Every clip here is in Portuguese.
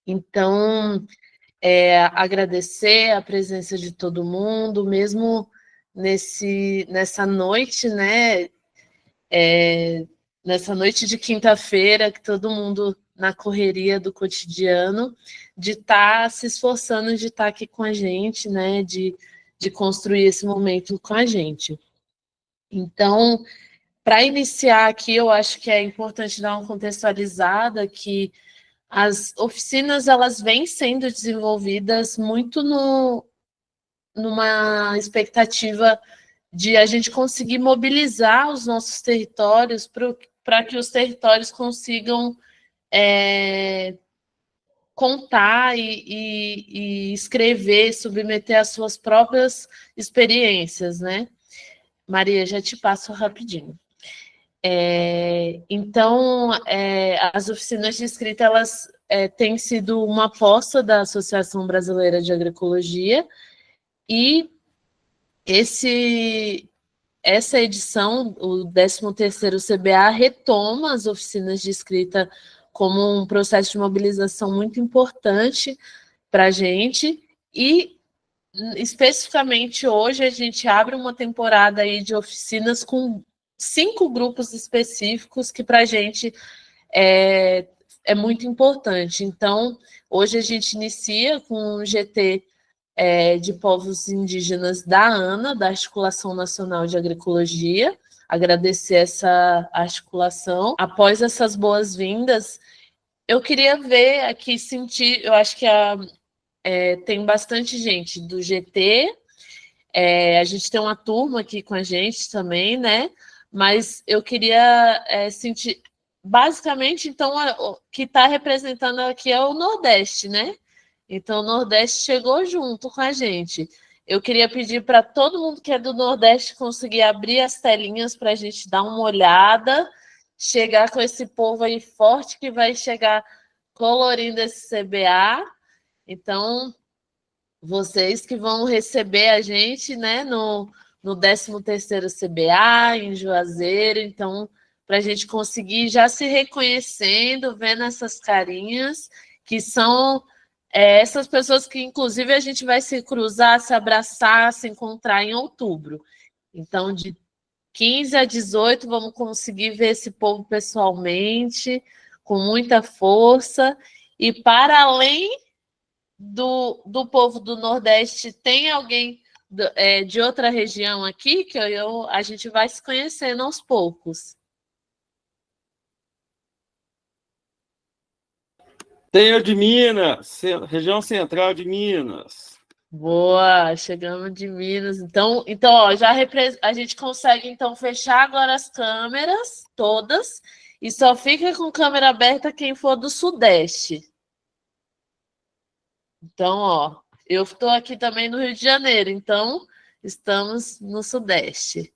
Então, agradecer a presença de todo mundo, mesmo nessa noite, né? Nessa noite de quinta-feira, que todo mundo na correria do cotidiano, de estar se esforçando de estar aqui com a gente, né? De construir esse momento com a gente. Então, para iniciar aqui, eu acho que é importante dar uma contextualizada que as oficinas elas vêm sendo desenvolvidas muito numa expectativa de a gente conseguir mobilizar os nossos territórios para que os territórios consigam contar e escrever, submeter as suas próprias experiências, né? Maria, já te passo rapidinho. Então, as oficinas de escrita elas têm sido uma aposta da Associação Brasileira de Agroecologia e essa edição, o 13º CBA, retoma as oficinas de escrita como um processo de mobilização muito importante para a gente e, especificamente hoje, a gente abre uma temporada aí de oficinas com 5 grupos específicos que para a gente é muito importante. Então, hoje a gente inicia com o GT de povos indígenas da ANA, da Articulação Nacional de Agroecologia, agradecer essa articulação. Após essas boas-vindas, eu queria ver aqui, sentir, eu acho que tem bastante gente do GT, a gente tem uma turma aqui com a gente também, né? Mas eu queria sentir. Basicamente, então, o que está representando aqui é o Nordeste, né? Então, o Nordeste chegou junto com a gente. Eu queria pedir para todo mundo que é do Nordeste conseguir abrir as telinhas para a gente dar uma olhada, chegar com esse povo aí forte que vai chegar colorindo esse CBA. Então, vocês que vão receber a gente, né, no 13º CBA, em Juazeiro, então, para a gente conseguir já se reconhecendo, vendo essas carinhas, que são essas pessoas que, inclusive, a gente vai se cruzar, se abraçar, se encontrar em outubro. Então, de 15 a 18, vamos conseguir ver esse povo pessoalmente, com muita força, e para além do povo do Nordeste, tem alguém de outra região aqui que a gente vai se conhecendo aos poucos. Tenho de Minas, região central de Minas. Boa, chegamos de Minas. Então ó, a gente consegue então fechar agora as câmeras todas e só fica com câmera aberta quem for do Sudeste. Então, ó, eu estou aqui também no Rio de Janeiro, então estamos no Sudeste.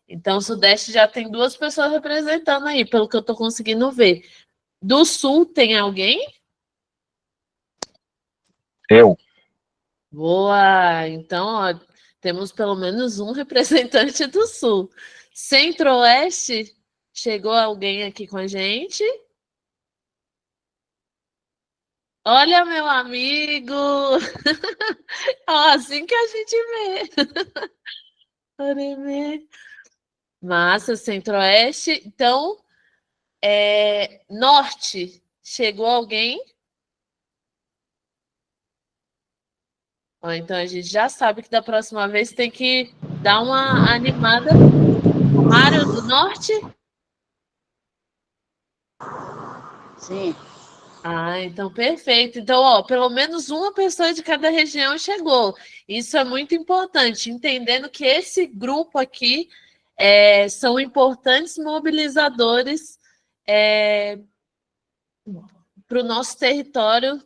Então, o Sudeste já tem 2 pessoas representando aí, pelo que eu estou conseguindo ver. Do Sul tem alguém? Eu. Boa! Então, ó, temos pelo menos um representante do Sul. Centro-Oeste, chegou alguém aqui com a gente? Olha, meu amigo! Ó, assim que a gente vê. Massa, Centro-Oeste. Então, Norte, chegou alguém? Ó, então a gente já sabe que da próxima vez tem que dar uma animada. Mário do Norte? Sim. Ah, então perfeito. Então, ó, pelo menos uma pessoa de cada região chegou. Isso é muito importante, entendendo que esse grupo aqui são importantes mobilizadores para o nosso território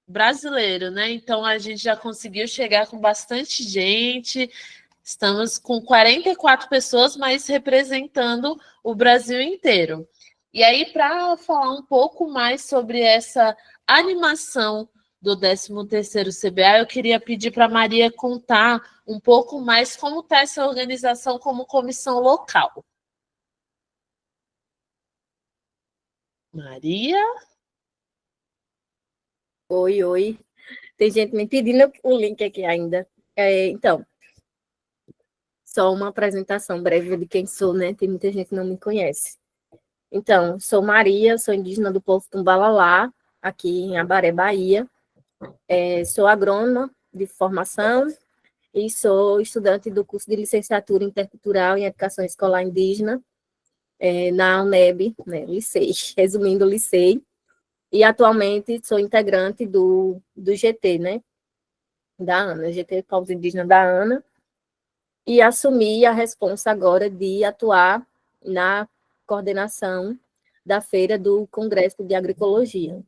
brasileiro, né? Então a gente já conseguiu chegar com bastante gente. Estamos com 44 pessoas, mas representando o Brasil inteiro. E aí, para falar um pouco mais sobre essa animação do 13º CBA, eu queria pedir para a Maria contar um pouco mais como está essa organização como comissão local. Maria? Oi, oi. Tem gente me pedindo o link aqui ainda. Então, só uma apresentação breve de quem sou, né? Tem muita gente que não me conhece. Então, sou Maria, sou indígena do povo Tumbalalá, aqui em Abaré, Bahia. Sou agrônoma de formação e sou estudante do curso de licenciatura intercultural em educação escolar indígena, na UNEB, né, Licei, resumindo, Licei. E atualmente sou integrante do GT, né? Da ANA, GT Povos Indígenas da ANA, e assumi a responsa agora de atuar na coordenação da feira do Congresso de Agroecologia,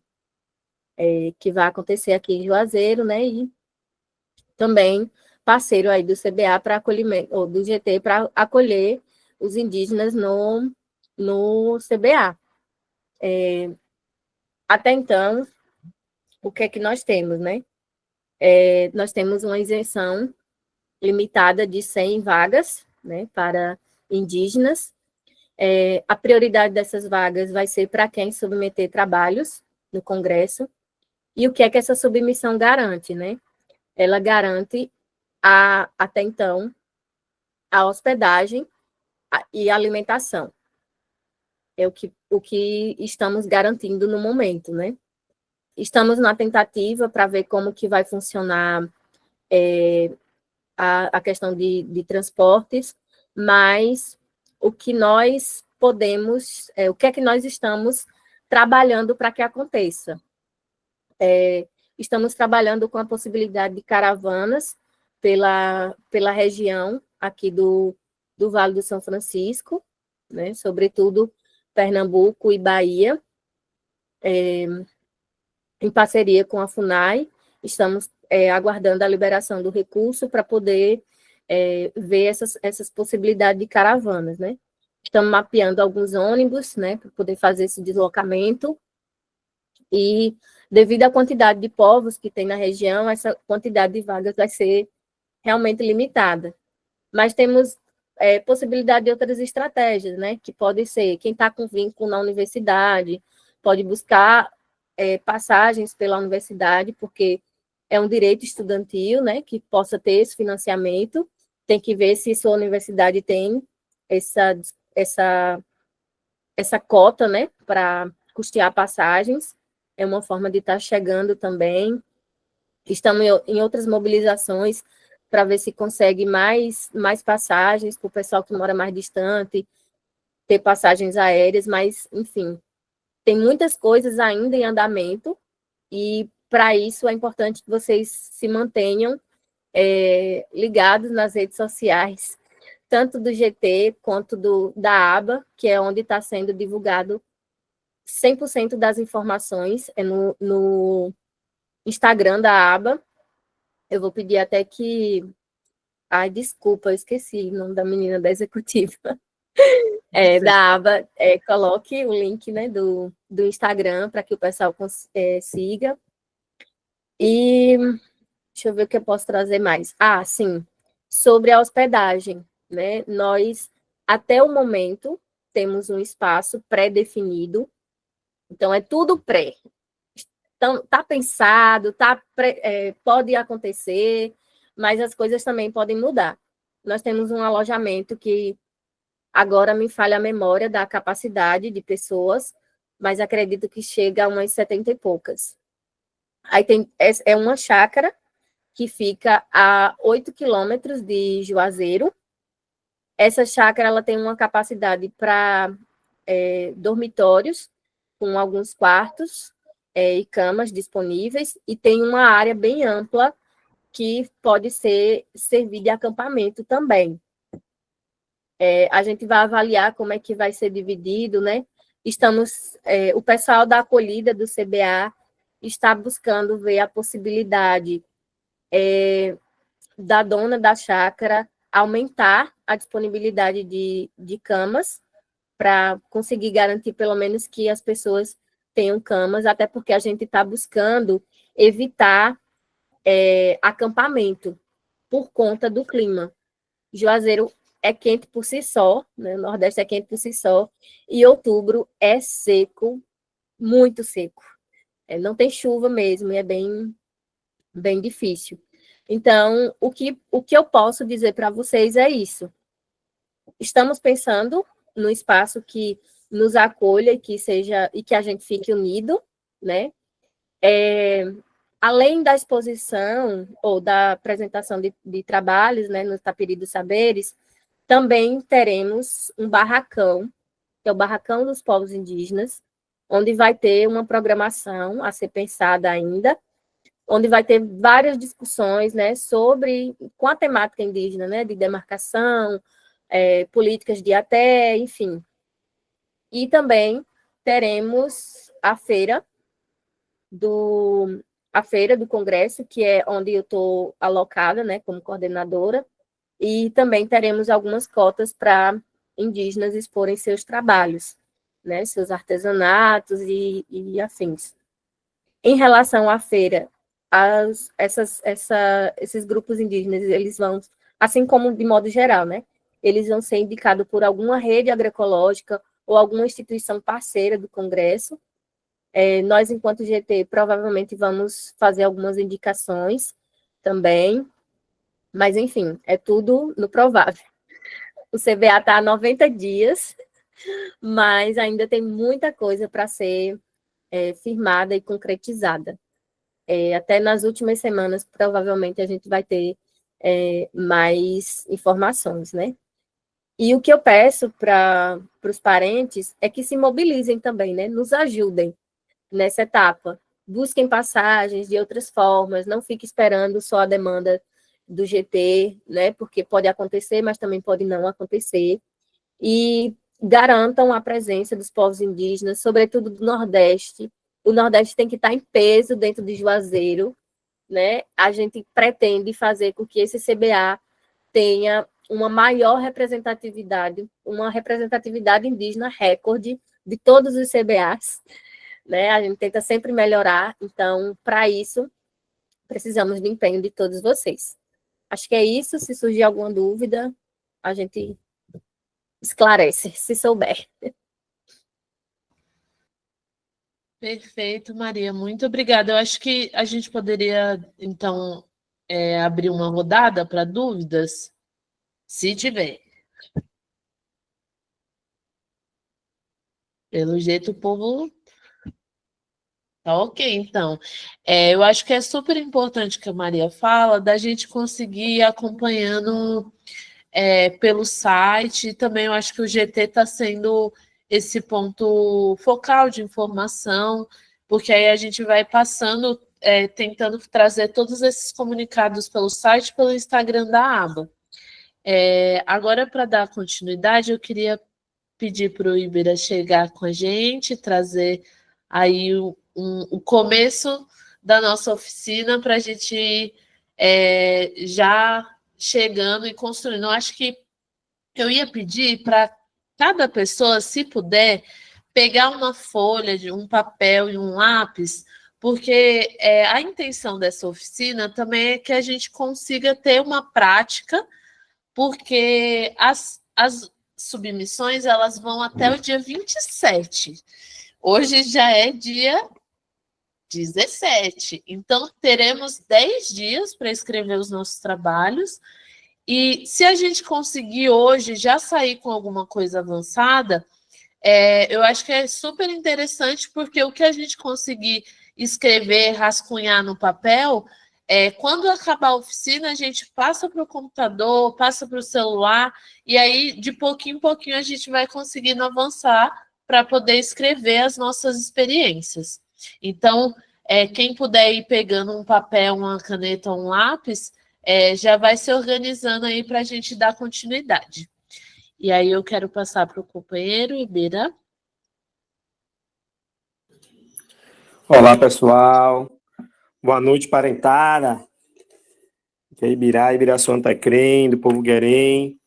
que vai acontecer aqui em Juazeiro, né? E também parceiro aí do CBA para acolhimento, ou do GT para acolher os indígenas no CBA. Até então, o que é que nós temos, né? Nós temos uma isenção limitada de 100 vagas, né, para indígenas. A prioridade dessas vagas vai ser para quem submeter trabalhos no Congresso. E o que é que essa submissão garante, né? Ela garante, até então, a hospedagem e a alimentação. É o que estamos garantindo no momento, né? Estamos na tentativa para ver como que vai funcionar a questão de transportes, mas o que nós podemos, o que é que nós estamos trabalhando para que aconteça? Estamos trabalhando com a possibilidade de caravanas pela região aqui do Vale do São Francisco, né, sobretudo Pernambuco e Bahia, em parceria com a FUNAI. Estamos aguardando a liberação do recurso para poder ver essas possibilidades de caravanas, né? Estamos mapeando alguns ônibus, né, para poder fazer esse deslocamento, e devido à quantidade de povos que tem na região, essa quantidade de vagas vai ser realmente limitada. Mas temos possibilidade de outras estratégias, né, que pode ser quem está com vínculo na universidade, pode buscar passagens pela universidade, porque é um direito estudantil, né, que possa ter esse financiamento. Tem que ver se sua universidade tem essa cota, né, para custear passagens. É uma forma de estar chegando também. Estamos em outras mobilizações para ver se consegue mais passagens para o pessoal que mora mais distante, ter passagens aéreas, mas, enfim, tem muitas coisas ainda em andamento, e para isso é importante que vocês se mantenham ligados nas redes sociais, tanto do GT quanto da ABA, que é onde está sendo divulgado 100% das informações, no Instagram da ABA. Eu vou pedir até que... Ai, desculpa, eu esqueci o nome da menina da executiva. Da aba, coloque o link, né, do Instagram para que o pessoal siga. E deixa eu ver o que eu posso trazer mais. Sim, sobre a hospedagem, né? Nós, até o momento, temos um espaço pré-definido, então é tudo pré. Então, está pensado, pode acontecer, mas as coisas também podem mudar. Nós temos um alojamento que agora me falha a memória da capacidade de pessoas, mas acredito que chega a umas 70 e poucas. Aí é uma chácara que fica a 8 quilômetros de Juazeiro. Essa chácara ela tem uma capacidade para dormitórios, com alguns quartos e camas disponíveis, e tem uma área bem ampla que pode servir de acampamento também. A gente vai avaliar como é que vai ser dividido, né? O pessoal da acolhida do CBA está buscando ver a possibilidade da dona da chácara aumentar a disponibilidade de camas, para conseguir garantir pelo menos que as pessoas tenham camas, até porque a gente está buscando evitar acampamento por conta do clima. Juazeiro é quente por si só, né? O Nordeste é quente por si só, e outubro é seco, muito seco. não tem chuva mesmo, e é bem, bem difícil. Então, o que eu posso dizer para vocês é isso. Estamos pensando num espaço que nos acolha e que a gente fique unido, né? Além da exposição ou da apresentação de trabalhos, né, no Tapiri dos Saberes, também teremos um barracão, que é o Barracão dos Povos Indígenas, onde vai ter uma programação a ser pensada ainda, onde vai ter várias discussões, né, com a temática indígena, né, de demarcação, políticas de até, enfim. E também teremos a feira do Congresso, que é onde eu estou alocada, né, como coordenadora, e também teremos algumas cotas para indígenas exporem seus trabalhos, né, seus artesanatos e afins. Em relação à feira, esses grupos indígenas, eles vão, assim como de modo geral, né, eles vão ser indicados por alguma rede agroecológica ou alguma instituição parceira do Congresso. Nós, enquanto GT, provavelmente vamos fazer algumas indicações também, mas, enfim, é tudo no provável. O CBA está há 90 dias, mas ainda tem muita coisa para ser firmada e concretizada. Até nas últimas semanas, provavelmente, a gente vai ter mais informações, né? E o que eu peço para os parentes é que se mobilizem também, né? Nos ajudem nessa etapa. Busquem passagens de outras formas, não fique esperando só a demanda do GT, né? Porque pode acontecer, mas também pode não acontecer. E garantam a presença dos povos indígenas, sobretudo do Nordeste. O Nordeste tem que estar em peso dentro de Juazeiro, né? A gente pretende fazer com que esse CBA tenha uma maior representatividade, uma representatividade indígena recorde de todos os CBAs, né? A gente tenta sempre melhorar, então, para isso, precisamos do empenho de todos vocês. Acho que é isso. Se surgir alguma dúvida, a gente esclarece, se souber. Perfeito, Maria. Muito obrigada. Eu acho que a gente poderia, então, abrir uma rodada para dúvidas, se tiver. Pelo jeito, o povo tá ok, então. Eu acho que é super importante que a Maria fala da gente conseguir ir acompanhando pelo site. E também eu acho que o GT está sendo esse ponto focal de informação, porque aí a gente vai passando, tentando trazer todos esses comunicados pelo site e pelo Instagram da aba. Agora, para dar continuidade, eu queria pedir para o Ibira chegar com a gente, trazer aí o começo da nossa oficina para a gente ir já chegando e construindo. Eu acho que eu ia pedir para cada pessoa, se puder, pegar uma folha, um papel e um lápis, porque a intenção dessa oficina também é que a gente consiga ter uma prática, porque as submissões elas vão até o dia 27. Hoje já é dia 17. Então, teremos 10 dias para escrever os nossos trabalhos. E se a gente conseguir hoje já sair com alguma coisa avançada, eu acho que é super interessante, porque o que a gente conseguir escrever, rascunhar no papel, quando acabar a oficina, a gente passa para o computador, passa para o celular, e aí, de pouquinho em pouquinho, a gente vai conseguindo avançar para poder escrever as nossas experiências. Então, quem puder ir pegando um papel, uma caneta, um lápis, já vai se organizando aí para a gente dar continuidade. E aí eu quero passar para o companheiro Ibira. Olá, pessoal. Boa noite, parentada. Aqui é Ibira Santa Crem, do povo Guerém,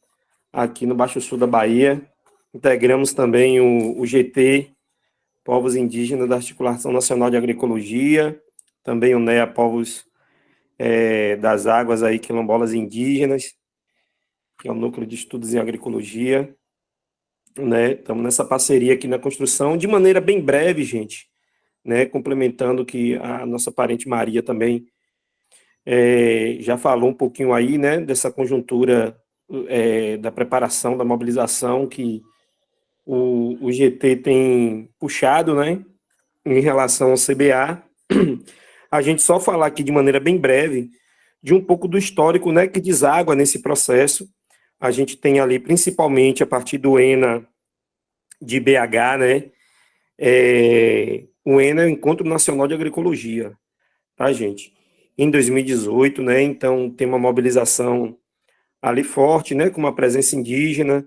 aqui no Baixo Sul da Bahia. Integramos também o GT, Povos Indígenas da Articulação Nacional de Agroecologia, também o NEA, Povos das Águas, aí, Quilombolas Indígenas, que é o Núcleo de Estudos em Agroecologia. Né? Estamos nessa parceria aqui na construção, de maneira bem breve, gente. né, complementando que a nossa parente Maria também já falou um pouquinho aí, né, dessa conjuntura da preparação, da mobilização que o GT tem puxado, né, em relação ao CBA. A gente só falar aqui de maneira bem breve de um pouco do histórico, né, que deságua nesse processo. A gente tem ali, principalmente a partir do ENA de BH, né, o ENA é o Encontro Nacional de Agroecologia, tá, gente? Em 2018, né, então tem uma mobilização ali forte, né, com uma presença indígena,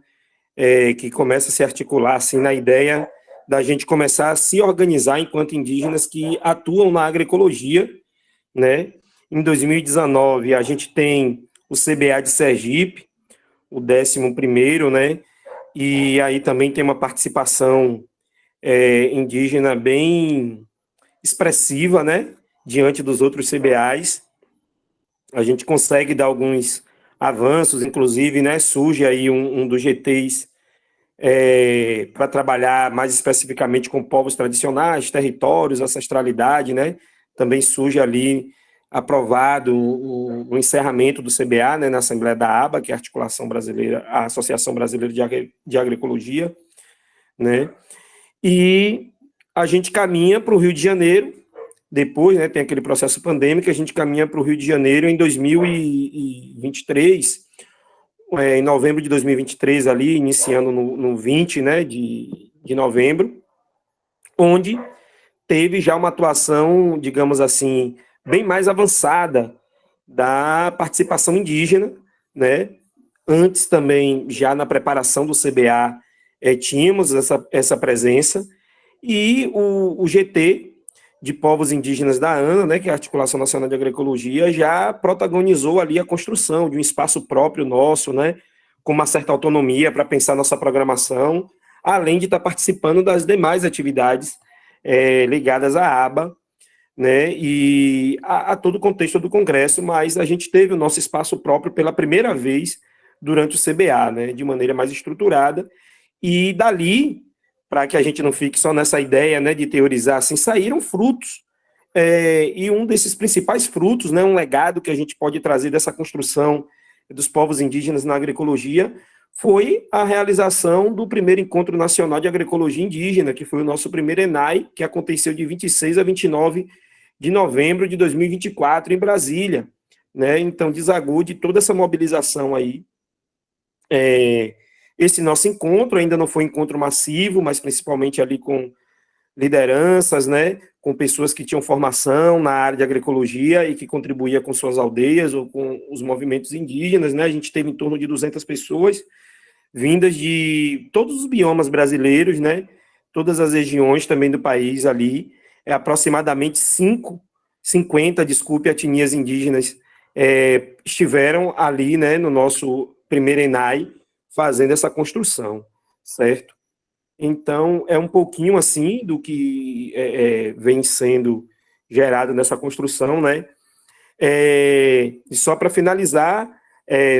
que começa a se articular, assim, na ideia da gente começar a se organizar enquanto indígenas que atuam na agroecologia, né? Em 2019, a gente tem o CBA de Sergipe, o 11º, né? E aí também tem uma participação indígena bem expressiva, né? Diante dos outros CBAs. A gente consegue dar alguns avanços, inclusive, né? Surge aí um dos GTs para trabalhar mais especificamente com povos tradicionais, territórios, ancestralidade, né? Também surge ali aprovado o encerramento do CBA, né, na Assembleia da ABA, que é a Articulação Brasileira, a Associação Brasileira de Agroecologia, né? E a gente caminha para o Rio de Janeiro, depois, né, tem aquele processo pandêmico, a gente caminha para o Rio de Janeiro em 2023, em novembro de 2023, ali, iniciando no 20, né, de novembro, onde teve já uma atuação, digamos assim, bem mais avançada da participação indígena, né? Antes também, já na preparação do CBA, tínhamos essa presença, e o GT de Povos Indígenas da ANA, né, que é a Articulação Nacional de Agroecologia, já protagonizou ali a construção de um espaço próprio nosso, né, com uma certa autonomia para pensar nossa programação, além de estar participando das demais atividades ligadas à ABA, né, e a todo o contexto do Congresso, mas a gente teve o nosso espaço próprio pela primeira vez durante o CBA, né, de maneira mais estruturada, e dali, para que a gente não fique só nessa ideia, né, de teorizar, assim, saíram frutos, e um desses principais frutos, né, um legado que a gente pode trazer dessa construção dos povos indígenas na agroecologia, foi a realização do primeiro Encontro Nacional de Agroecologia Indígena, que foi o nosso primeiro ENAI, que aconteceu de 26 a 29 de novembro de 2024, em Brasília, né? Então, desagou de toda essa mobilização aí. Esse nosso encontro ainda não foi um encontro massivo, mas principalmente ali com lideranças, né? Com pessoas que tinham formação na área de agroecologia e que contribuíam com suas aldeias ou com os movimentos indígenas, né? A gente teve em torno de 200 pessoas vindas de todos os biomas brasileiros, né? Todas as regiões também do país ali, aproximadamente 50 etnias indígenas estiveram ali, né, no nosso primeiro ENAI, fazendo essa construção, certo? Então, é um pouquinho assim do que vem sendo gerado nessa construção, né? E só para finalizar,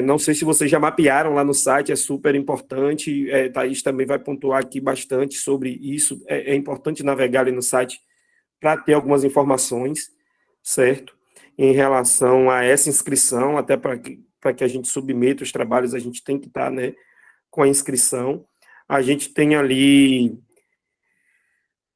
não sei se vocês já mapearam lá no site, é super importante, Thaís também vai pontuar aqui bastante sobre isso, é importante navegar ali no site para ter algumas informações, certo? Em relação a essa inscrição, até para que a gente submeta os trabalhos, a gente tem que estar, né, com a inscrição. A gente tem ali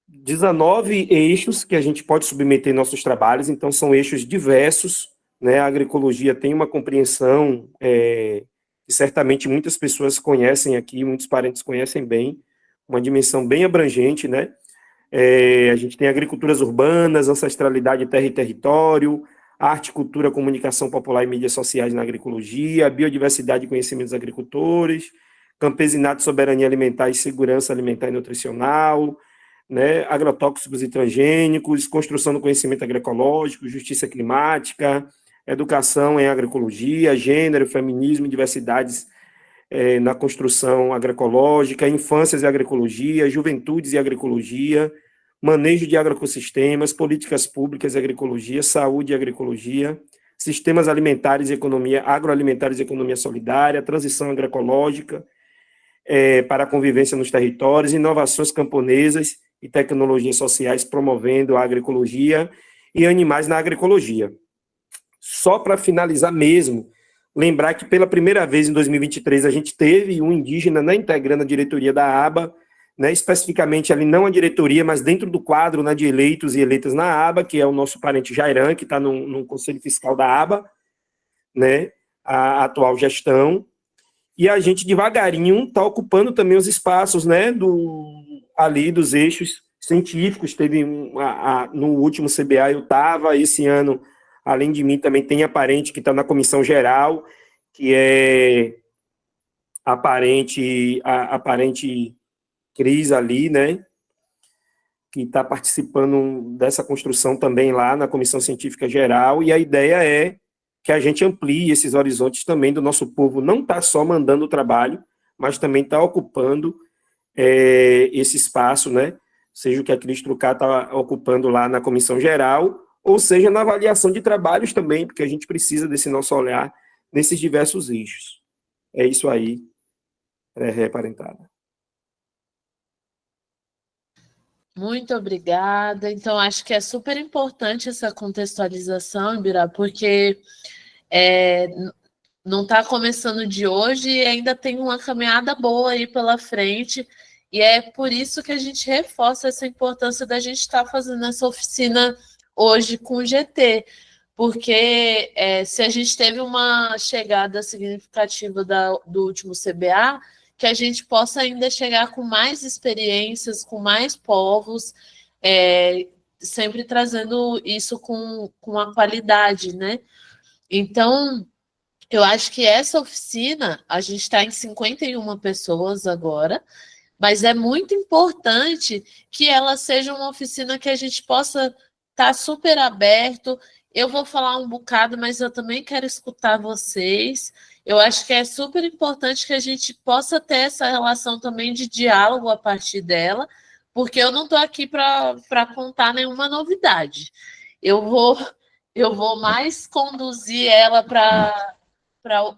19 eixos que a gente pode submeter nossos trabalhos, então são eixos diversos, né? A agroecologia tem uma compreensão que certamente muitas pessoas conhecem aqui, muitos parentes conhecem bem, uma dimensão bem abrangente, né? A gente tem agriculturas urbanas, ancestralidade, terra e território, arte, cultura, comunicação popular e mídias sociais na agroecologia, biodiversidade e conhecimento dos agricultores, campesinato, soberania alimentar e segurança alimentar e nutricional, né, agrotóxicos e transgênicos, construção do conhecimento agroecológico, justiça climática, educação em agroecologia, gênero, feminismo e diversidades na construção agroecológica, infâncias e agroecologia, juventudes e agroecologia, manejo de agroecossistemas, políticas públicas e agroecologia, saúde e agroecologia, sistemas alimentares e economia, agroalimentares e economia solidária, transição agroecológica para a convivência nos territórios, inovações camponesas e Tecnologias Sociais promovendo a agroecologia e animais na agroecologia. Só para finalizar mesmo, lembrar que pela primeira vez em 2023 a gente teve um indígena, né, integrando a diretoria da aba, né, especificamente ali não a diretoria, mas dentro do quadro, né, de eleitos e eleitas na aba, que é o nosso parente Jairan, que está no Conselho Fiscal da aba, né, a atual gestão, e a gente devagarinho está ocupando também os espaços, né, ali dos eixos científicos. Teve no último CBA eu estava, esse ano, além de mim, também tem a parente que está na comissão geral, que é a parente Cris ali, né, que está participando dessa construção também lá na comissão científica geral, e a ideia é que a gente amplie esses horizontes também do nosso povo, não está só mandando o trabalho, mas também está ocupando esse espaço, né? Seja o que a Cris Trucá está ocupando lá na comissão geral, ou seja, na avaliação de trabalhos também, porque a gente precisa desse nosso olhar nesses diversos eixos. É isso aí, parentada. Muito obrigada. Então, acho que é super importante essa contextualização, Ibirá, porque não está começando de hoje e ainda tem uma caminhada boa aí pela frente, e é por isso que a gente reforça essa importância da gente estar fazendo essa oficina hoje com o GT, porque se a gente teve uma chegada significativa do último CBA, que a gente possa ainda chegar com mais experiências, com mais povos, sempre trazendo isso com a qualidade, né? Então, eu acho que essa oficina, a gente está em 51 pessoas agora, mas é muito importante que ela seja uma oficina que a gente possa estar super aberto. Eu vou falar um bocado, mas eu também quero escutar vocês. Eu acho que é super importante que a gente possa ter essa relação também de diálogo a partir dela, porque eu não estou aqui para contar nenhuma novidade. Eu vou mais conduzir ela para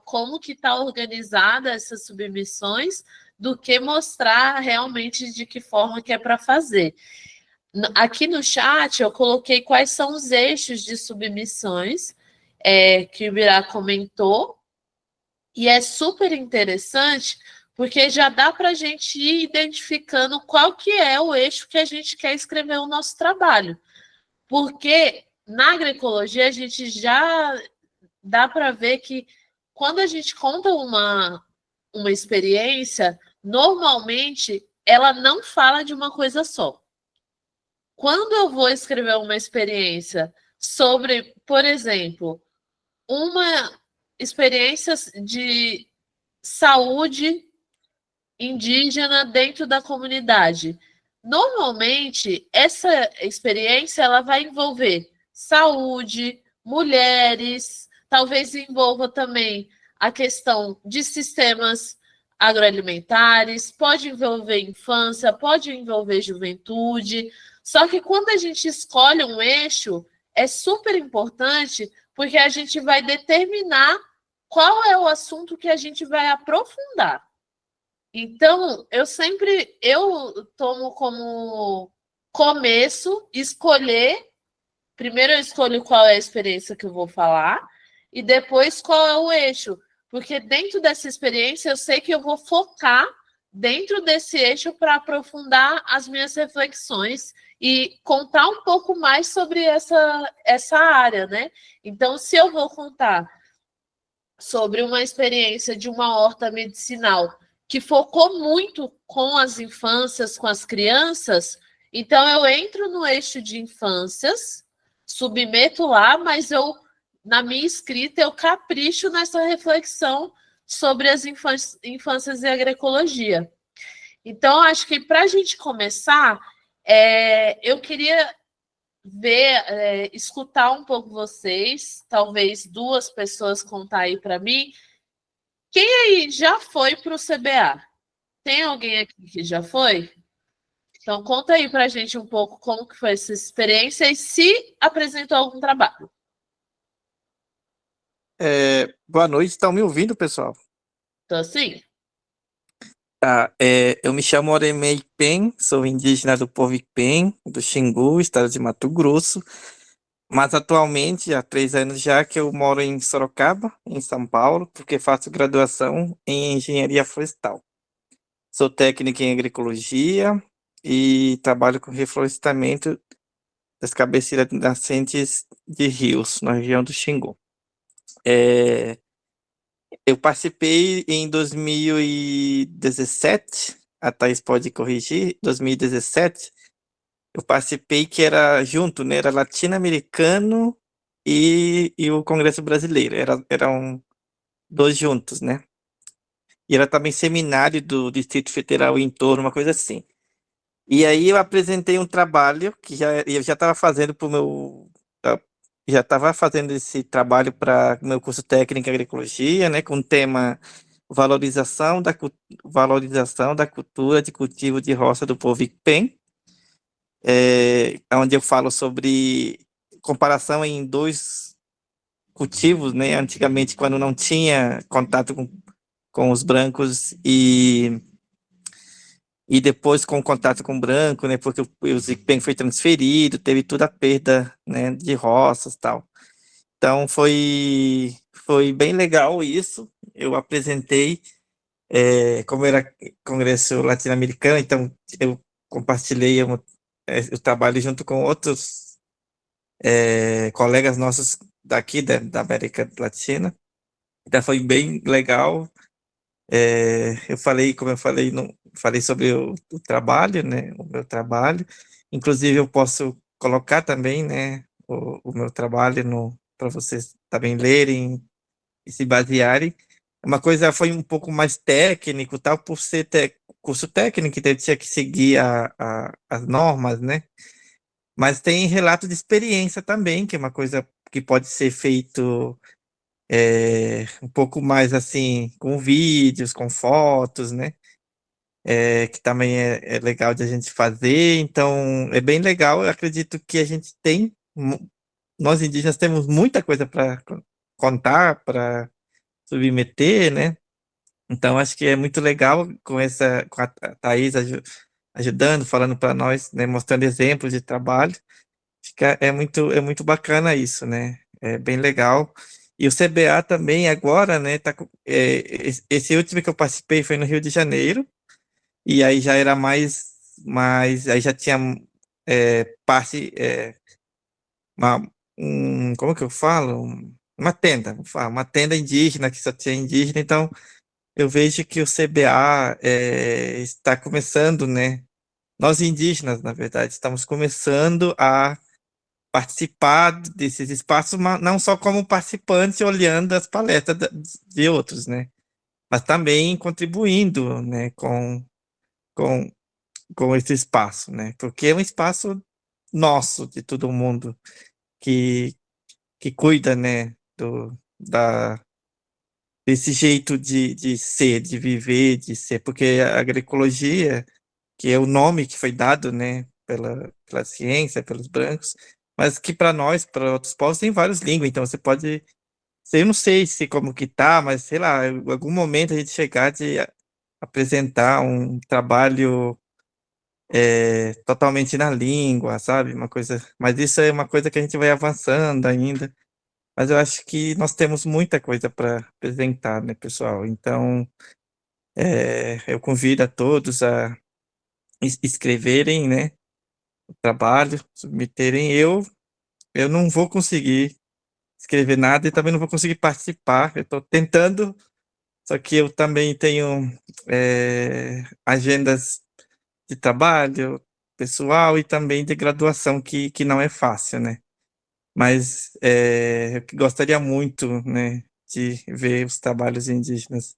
como que está organizada essas submissões, do que mostrar realmente de que forma que é para fazer. Aqui no chat eu coloquei quais são os eixos de submissões que o Ibirá comentou, e é super interessante porque já dá para a gente ir identificando qual que é o eixo que a gente quer escrever o nosso trabalho. Porque na agroecologia a gente já dá para ver que quando a gente conta uma experiência, normalmente ela não fala de uma coisa só. Quando eu vou escrever uma experiência sobre, por exemplo, uma experiência de saúde indígena dentro da comunidade, normalmente essa experiência ela vai envolver saúde, mulheres, talvez envolva também a questão de sistemas agroalimentares, pode envolver infância, pode envolver juventude. Só que quando a gente escolhe um eixo, é super importante porque a gente vai determinar qual é o assunto que a gente vai aprofundar. Então, eu tomo como começo escolher. Primeiro eu escolho qual é a experiência que eu vou falar e depois qual é o eixo. Porque dentro dessa experiência eu sei que eu vou focar dentro desse eixo para aprofundar as minhas reflexões e contar um pouco mais sobre essa área, né? Então, se eu vou contar sobre uma experiência de uma horta medicinal que focou muito com as infâncias, com as crianças, então eu entro no eixo de infâncias, submeto lá, mas na minha escrita eu capricho nessa reflexão sobre as infâncias e agroecologia. Então, acho que para a gente começar, eu queria escutar um pouco vocês, talvez 2 pessoas contar aí para mim. Quem aí já foi para o CBA? Tem alguém aqui que já foi? Então, conta aí para a gente um pouco como que foi essa experiência e se apresentou algum trabalho. Boa noite, estão me ouvindo, pessoal? Então, assim, Eu me chamo Oremei Pen, sou indígena do povo Pen, do Xingu, estado de Mato Grosso, mas atualmente, há 3 anos já, que eu moro em Sorocaba, em São Paulo, porque faço graduação em engenharia florestal. Sou técnico em agroecologia e trabalho com reflorestamento das cabeceiras nascentes de rios, na região do Xingu. Eu participei em 2017, a Thaís pode corrigir, 2017, eu participei que era junto, né? Era latino-americano e o Congresso Brasileiro, eram dois juntos, né? E era também seminário do Distrito Federal em torno, uma coisa assim. E aí eu apresentei um trabalho que eu já estava fazendo para o meu. Já estava fazendo esse trabalho para o meu curso técnico em agroecologia, né? Com o tema valorização da cultura de cultivo de roça do povo Ipem, onde eu falo sobre comparação em dois cultivos, né? Antigamente, quando não tinha contato com os brancos e depois com o contato com o branco, né? Porque o Zigpen foi transferido, teve toda a perda, né? De roças e tal. Então foi bem legal isso. Eu apresentei, como era Congresso Latino-Americano, então eu compartilhei o trabalho junto com outros colegas nossos daqui da América Latina. Então foi bem legal. Eu falei, como eu falei, falei sobre o trabalho, né? O meu trabalho. Inclusive, eu posso colocar também, né? O meu trabalho para vocês também lerem e se basearem. Uma coisa foi um pouco mais técnico, tal, por ser curso técnico, então eu tinha que seguir as normas, né? Mas tem relato de experiência também, que é uma coisa que pode ser feito um pouco mais assim, com vídeos, com fotos, né? Que também é legal de a gente fazer, então é bem legal. Eu acredito que a gente nós indígenas temos muita coisa para contar, para submeter, né? Então acho que é muito legal com a Thaís ajudando, falando para nós, né? Mostrando exemplos de trabalho. É muito bacana isso, né? É bem legal. E o CBA também agora, né? Esse último que eu participei foi no Rio de Janeiro, e aí já era aí já tinha parte, como que eu falo? Uma tenda, vou falar, uma tenda indígena, que só tinha indígena, então eu vejo que o CBA está começando, né? Nós indígenas, na verdade, estamos começando a participar desses espaços, não só como participante olhando as palestras de outros, né? Mas também contribuindo, né, com, com esse espaço, né? Porque é um espaço nosso, de todo mundo, que, que cuida, né, desse jeito de ser, de viver, de ser, porque a agroecologia, que é o nome que foi dado, né, pela ciência, pelos brancos, mas que para nós, para outros povos, tem várias línguas, então você pode, eu não sei se como que tá, mas sei lá, em algum momento a gente chegar de apresentar um trabalho totalmente na língua, sabe, uma coisa, mas isso é uma coisa que a gente vai avançando ainda, mas eu acho que nós temos muita coisa para apresentar, né, pessoal, então eu convido a todos a escreverem, né, o trabalho, submeterem. Eu não vou conseguir escrever nada e também não vou conseguir participar. Eu estou tentando, só que eu também tenho agendas de trabalho pessoal e também de graduação que não é fácil, né? Mas eu gostaria muito, né, de ver os trabalhos indígenas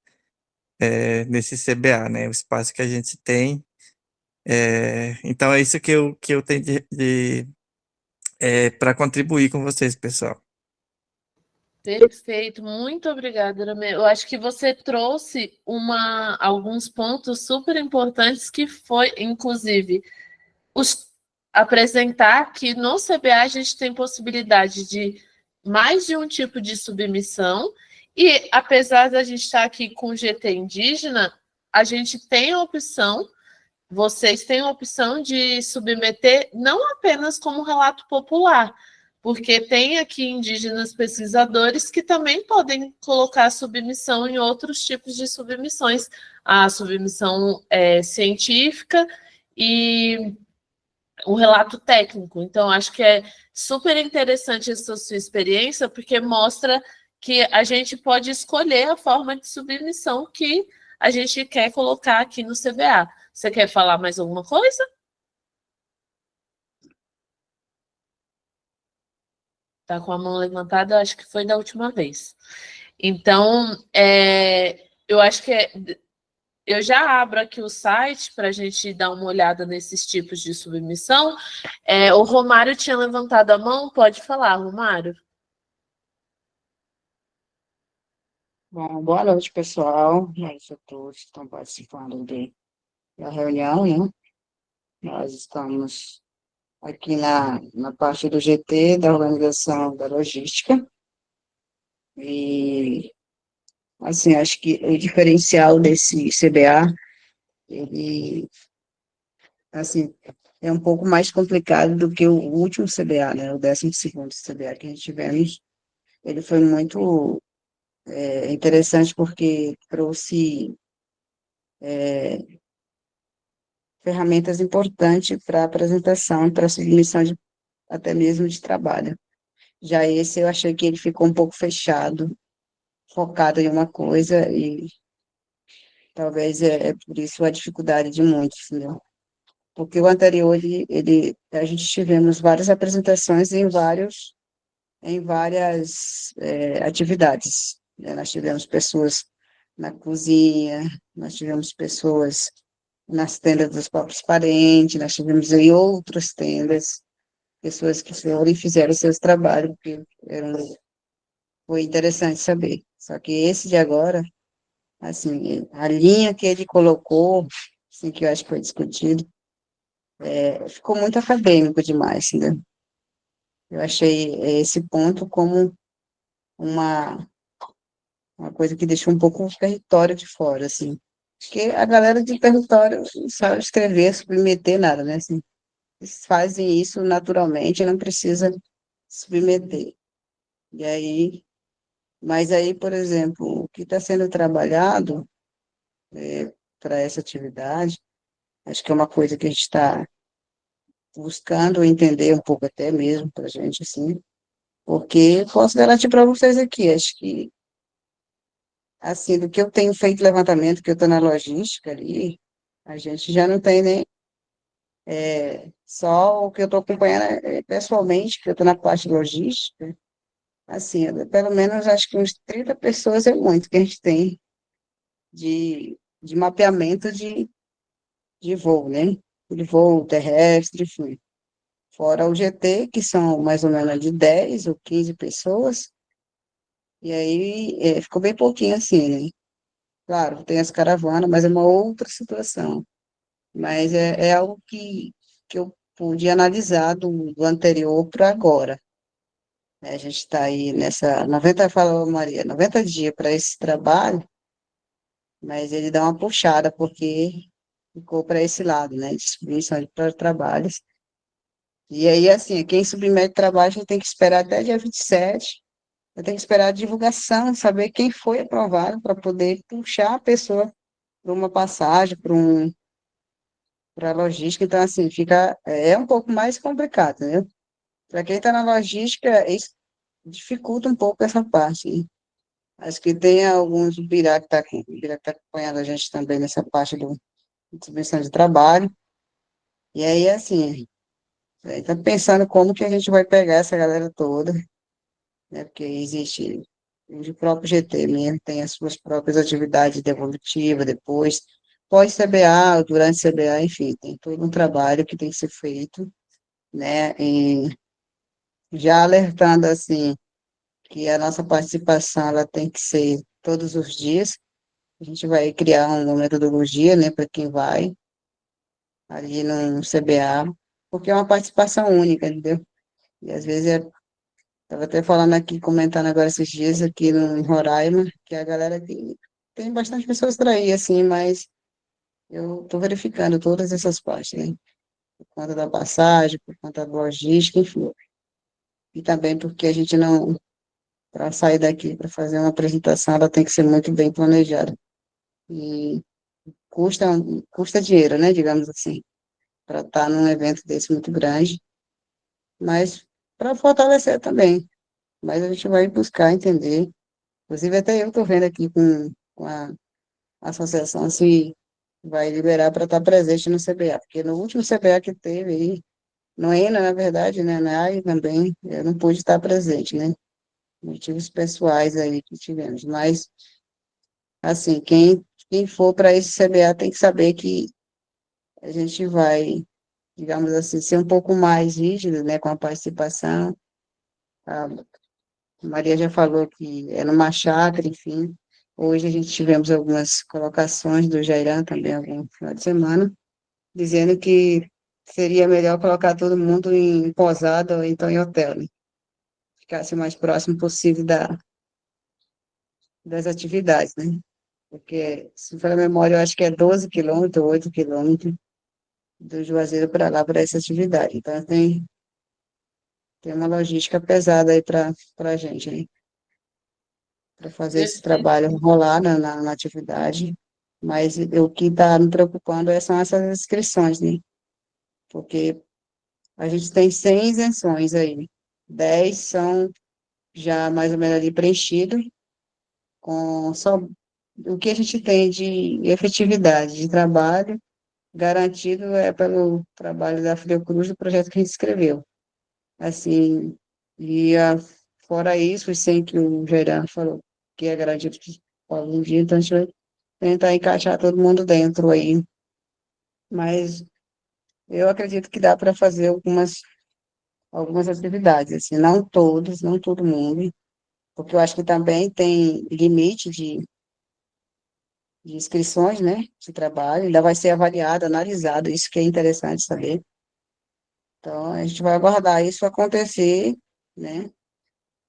nesse CBA, né? O espaço que a gente tem. Então é isso que eu tenho para contribuir com vocês, pessoal. Perfeito, muito obrigada, Ramê. Eu acho que você trouxe alguns pontos super importantes que foi, inclusive, apresentar que no CBA a gente tem possibilidade de mais de um tipo de submissão, e apesar da gente estar aqui com GT indígena, a gente tem a opção, vocês têm a opção de submeter não apenas como relato popular, porque tem aqui indígenas pesquisadores que também podem colocar submissão em outros tipos de submissões, a submissão científica e o relato técnico. Então, acho que é super interessante essa sua experiência, porque mostra que a gente pode escolher a forma de submissão que a gente quer colocar aqui no CBA. Você quer falar mais alguma coisa? Tá com a mão levantada, acho que foi da última vez. Então, eu acho que eu já abro aqui o site para a gente dar uma olhada nesses tipos de submissão. O Romário tinha levantado a mão, pode falar, Romário. Bom, boa noite, pessoal. Nós a todos que estão participando da reunião, né? Nós estamos aqui na parte do GT, da organização da logística. E, assim, acho que o diferencial desse CBA, ele, assim, é um pouco mais complicado do que o último CBA, né? O 12º CBA que a gente tivemos. Ele foi muito interessante porque trouxe ferramentas importantes para apresentação, para submissão até mesmo de trabalho. Já esse eu achei que ele ficou um pouco fechado, focado em uma coisa, e talvez é por isso a dificuldade de muitos, entendeu? Porque o anterior, a gente tivemos várias apresentações em várias atividades, né? Nós tivemos pessoas na cozinha, nós tivemos pessoas nas tendas dos próprios parentes, nós tivemos em outras tendas, pessoas que foram e fizeram seus trabalhos, que foi interessante saber. Só que esse de agora, assim, a linha que ele colocou, assim, que eu acho que foi discutido, ficou muito acadêmico demais, né? Eu achei esse ponto como uma, uma coisa que deixou um pouco o território de fora, assim. Porque a galera de território não sabe escrever, submeter nada, né? Assim, eles fazem isso naturalmente, não precisa submeter. E aí, mas aí, por exemplo, o que está sendo trabalhado para essa atividade, acho que é uma coisa que a gente está buscando entender um pouco até mesmo para a gente, assim, porque posso garantir para vocês aqui, acho que, assim, do que eu tenho feito levantamento, que eu estou na logística ali, a gente já não tem nem só o que eu estou acompanhando pessoalmente, que eu estou na parte logística, assim, pelo menos acho que uns 30 pessoas é muito que a gente tem de mapeamento de voo, né? De voo terrestre, enfim. Fora o GT, que são mais ou menos de 10 ou 15 pessoas, e aí ficou bem pouquinho assim, né? Claro, tem as caravanas, mas é uma outra situação. Mas é algo que eu pude analisar do anterior para agora. A gente está aí nessa 90, fala Maria, 90 dias para esse trabalho, mas ele dá uma puxada, porque ficou para esse lado, né? Distribuição de trabalhos. E aí, assim, quem submete trabalho, a gente tem que esperar até dia 27, eu tenho que esperar a divulgação, saber quem foi aprovado, para poder puxar a pessoa para uma passagem, para a logística. Então, assim, fica, um pouco mais complicado, né? Para quem está na logística, isso dificulta um pouco essa parte, né? Acho que tem alguns, o Birá que está acompanhando a gente também nessa parte de distribuição de trabalho. E aí, assim, está pensando como que a gente vai pegar essa galera toda, né? Porque existe o próprio GT mesmo, tem as suas próprias atividades devolutivas depois, pós-CBA, durante CBA, enfim, tem todo um trabalho que tem que ser feito, né? E já alertando, assim, que a nossa participação ela tem que ser todos os dias. A gente vai criar uma metodologia, né, para quem vai ali no CBA, porque é uma participação única, entendeu? E às vezes estava até falando aqui, comentando agora esses dias aqui no em Roraima, que a galera tem bastante pessoas para ir, assim, mas eu estou verificando todas essas partes, né? Por conta da passagem, por conta da logística, enfim. E também porque a gente não, para sair daqui, para fazer uma apresentação, ela tem que ser muito bem planejada. E custa dinheiro, né, digamos assim, para estar num evento desse muito grande, mas para fortalecer também. Mas a gente vai buscar entender. Inclusive, até eu estou vendo aqui com a associação se vai liberar para estar presente no CBA, porque no último CBA que teve aí, no ENA, na verdade, né, na AI também, eu não pude estar presente, né, motivos pessoais aí que tivemos, mas, assim, quem for para esse CBA tem que saber que a gente vai, digamos assim, ser um pouco mais rígido, né, com a participação. A Maria já falou que é numa chácara, enfim. Hoje a gente tivemos algumas colocações do Jairan também, algum final de semana, dizendo que seria melhor colocar todo mundo em pousada ou então em hotel, né? Ficasse o mais próximo possível das atividades, né? Porque, se for a memória, eu acho que é 12 quilômetros, 8 quilômetros do Juazeiro para lá, para essa atividade. Então, tem uma logística pesada aí para a gente, né? Para fazer esse Perfeito. trabalho rolar na atividade. Mas o que está me preocupando são essas inscrições, né? Porque a gente tem 100 isenções aí. 10 são já mais ou menos ali preenchidos, com só o que a gente tem de efetividade de trabalho garantido é pelo trabalho da Fiocruz do projeto que a gente escreveu. Assim, fora isso, os 100 que o Gerard falou que é garantido para algum dia, então a gente vai tentar encaixar todo mundo dentro aí. Mas eu acredito que dá para fazer algumas atividades, assim, não todas, não todo mundo, porque eu acho que também tem limite de inscrições, né, de trabalho, ainda vai ser avaliado, analisado, isso que é interessante saber. Então, a gente vai aguardar isso acontecer, né,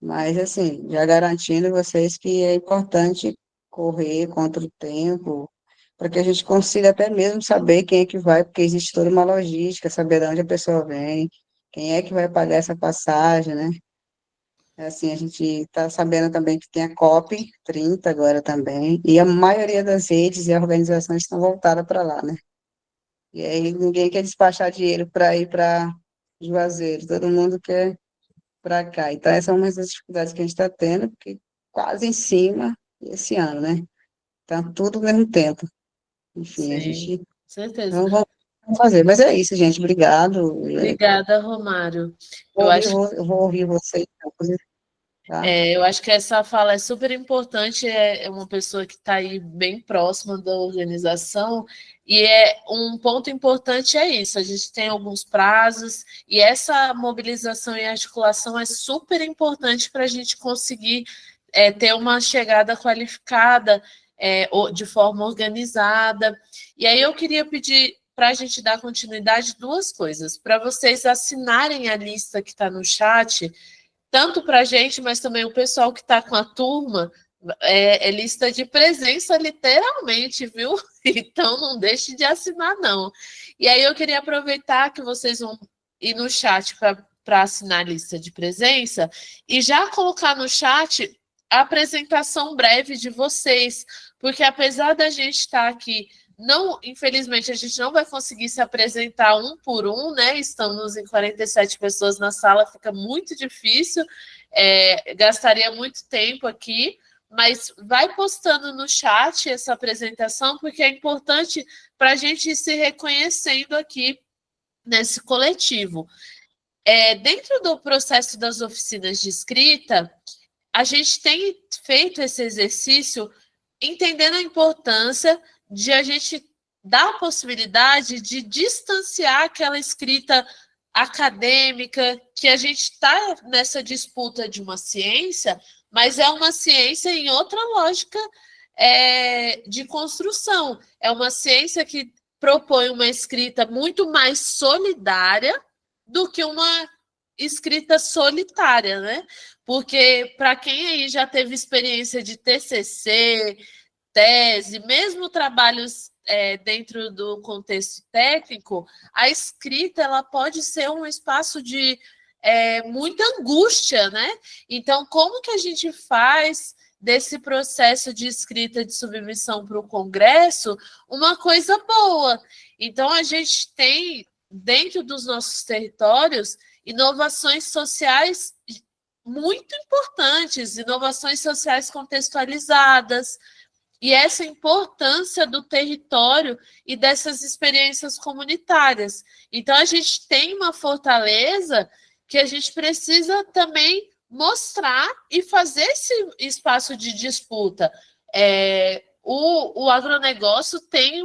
mas, assim, já garantindo vocês que é importante correr contra o tempo, para que a gente consiga até mesmo saber quem é que vai, porque existe toda uma logística, saber de onde a pessoa vem, quem é que vai pagar essa passagem, né? Assim, a gente está sabendo também que tem a COP 30 agora também, e a maioria das redes e organizações estão voltadas para lá, né? E aí ninguém quer despachar dinheiro para ir para Juazeiro, todo mundo quer para cá. Então, essa é uma das dificuldades que a gente está tendo, porque quase em cima esse ano, né? Tá tudo ao mesmo tempo. Enfim, a Sim, gente com certeza. não vamos fazer. Mas é isso, gente. Obrigado. Obrigada, Romário. Eu acho Eu vou ouvir vocês, tá? Eu acho que essa fala é super importante, é uma pessoa que está aí bem próxima da organização, e é um ponto importante é isso, a gente tem alguns prazos, e essa mobilização e articulação é super importante para a gente conseguir ter uma chegada qualificada, de forma organizada. E aí eu queria pedir para a gente dar continuidade duas coisas, para vocês assinarem a lista que está no chat, tanto para a gente, mas também o pessoal que está com a turma, é lista de presença, literalmente, viu? Então não deixe de assinar, não. E aí eu queria aproveitar que vocês vão ir no chat para assinar a lista de presença e já colocar no chat a apresentação breve de vocês, porque apesar da gente estar aqui, não, infelizmente, a gente não vai conseguir se apresentar um por um, né? Estamos em 47 pessoas na sala, fica muito difícil, gastaria muito tempo aqui, mas vai postando no chat essa apresentação, porque é importante para a gente ir se reconhecendo aqui nesse coletivo. Dentro do processo das oficinas de escrita, a gente tem feito esse exercício entendendo a importância de a gente dar a possibilidade de distanciar aquela escrita acadêmica, que a gente está nessa disputa de uma ciência, mas é uma ciência em outra lógica de construção. É uma ciência que propõe uma escrita muito mais solidária do que uma escrita solitária, né? Porque para quem aí já teve experiência de TCC, tese, mesmo trabalhos dentro do contexto técnico, a escrita ela pode ser um espaço de muita angústia, né? Então, como que a gente faz desse processo de escrita de submissão para o Congresso uma coisa boa? Então, a gente tem, dentro dos nossos territórios, inovações sociais muito importantes, inovações sociais contextualizadas, e essa importância do território e dessas experiências comunitárias. Então, a gente tem uma fortaleza que a gente precisa também mostrar e fazer esse espaço de disputa. O agronegócio tem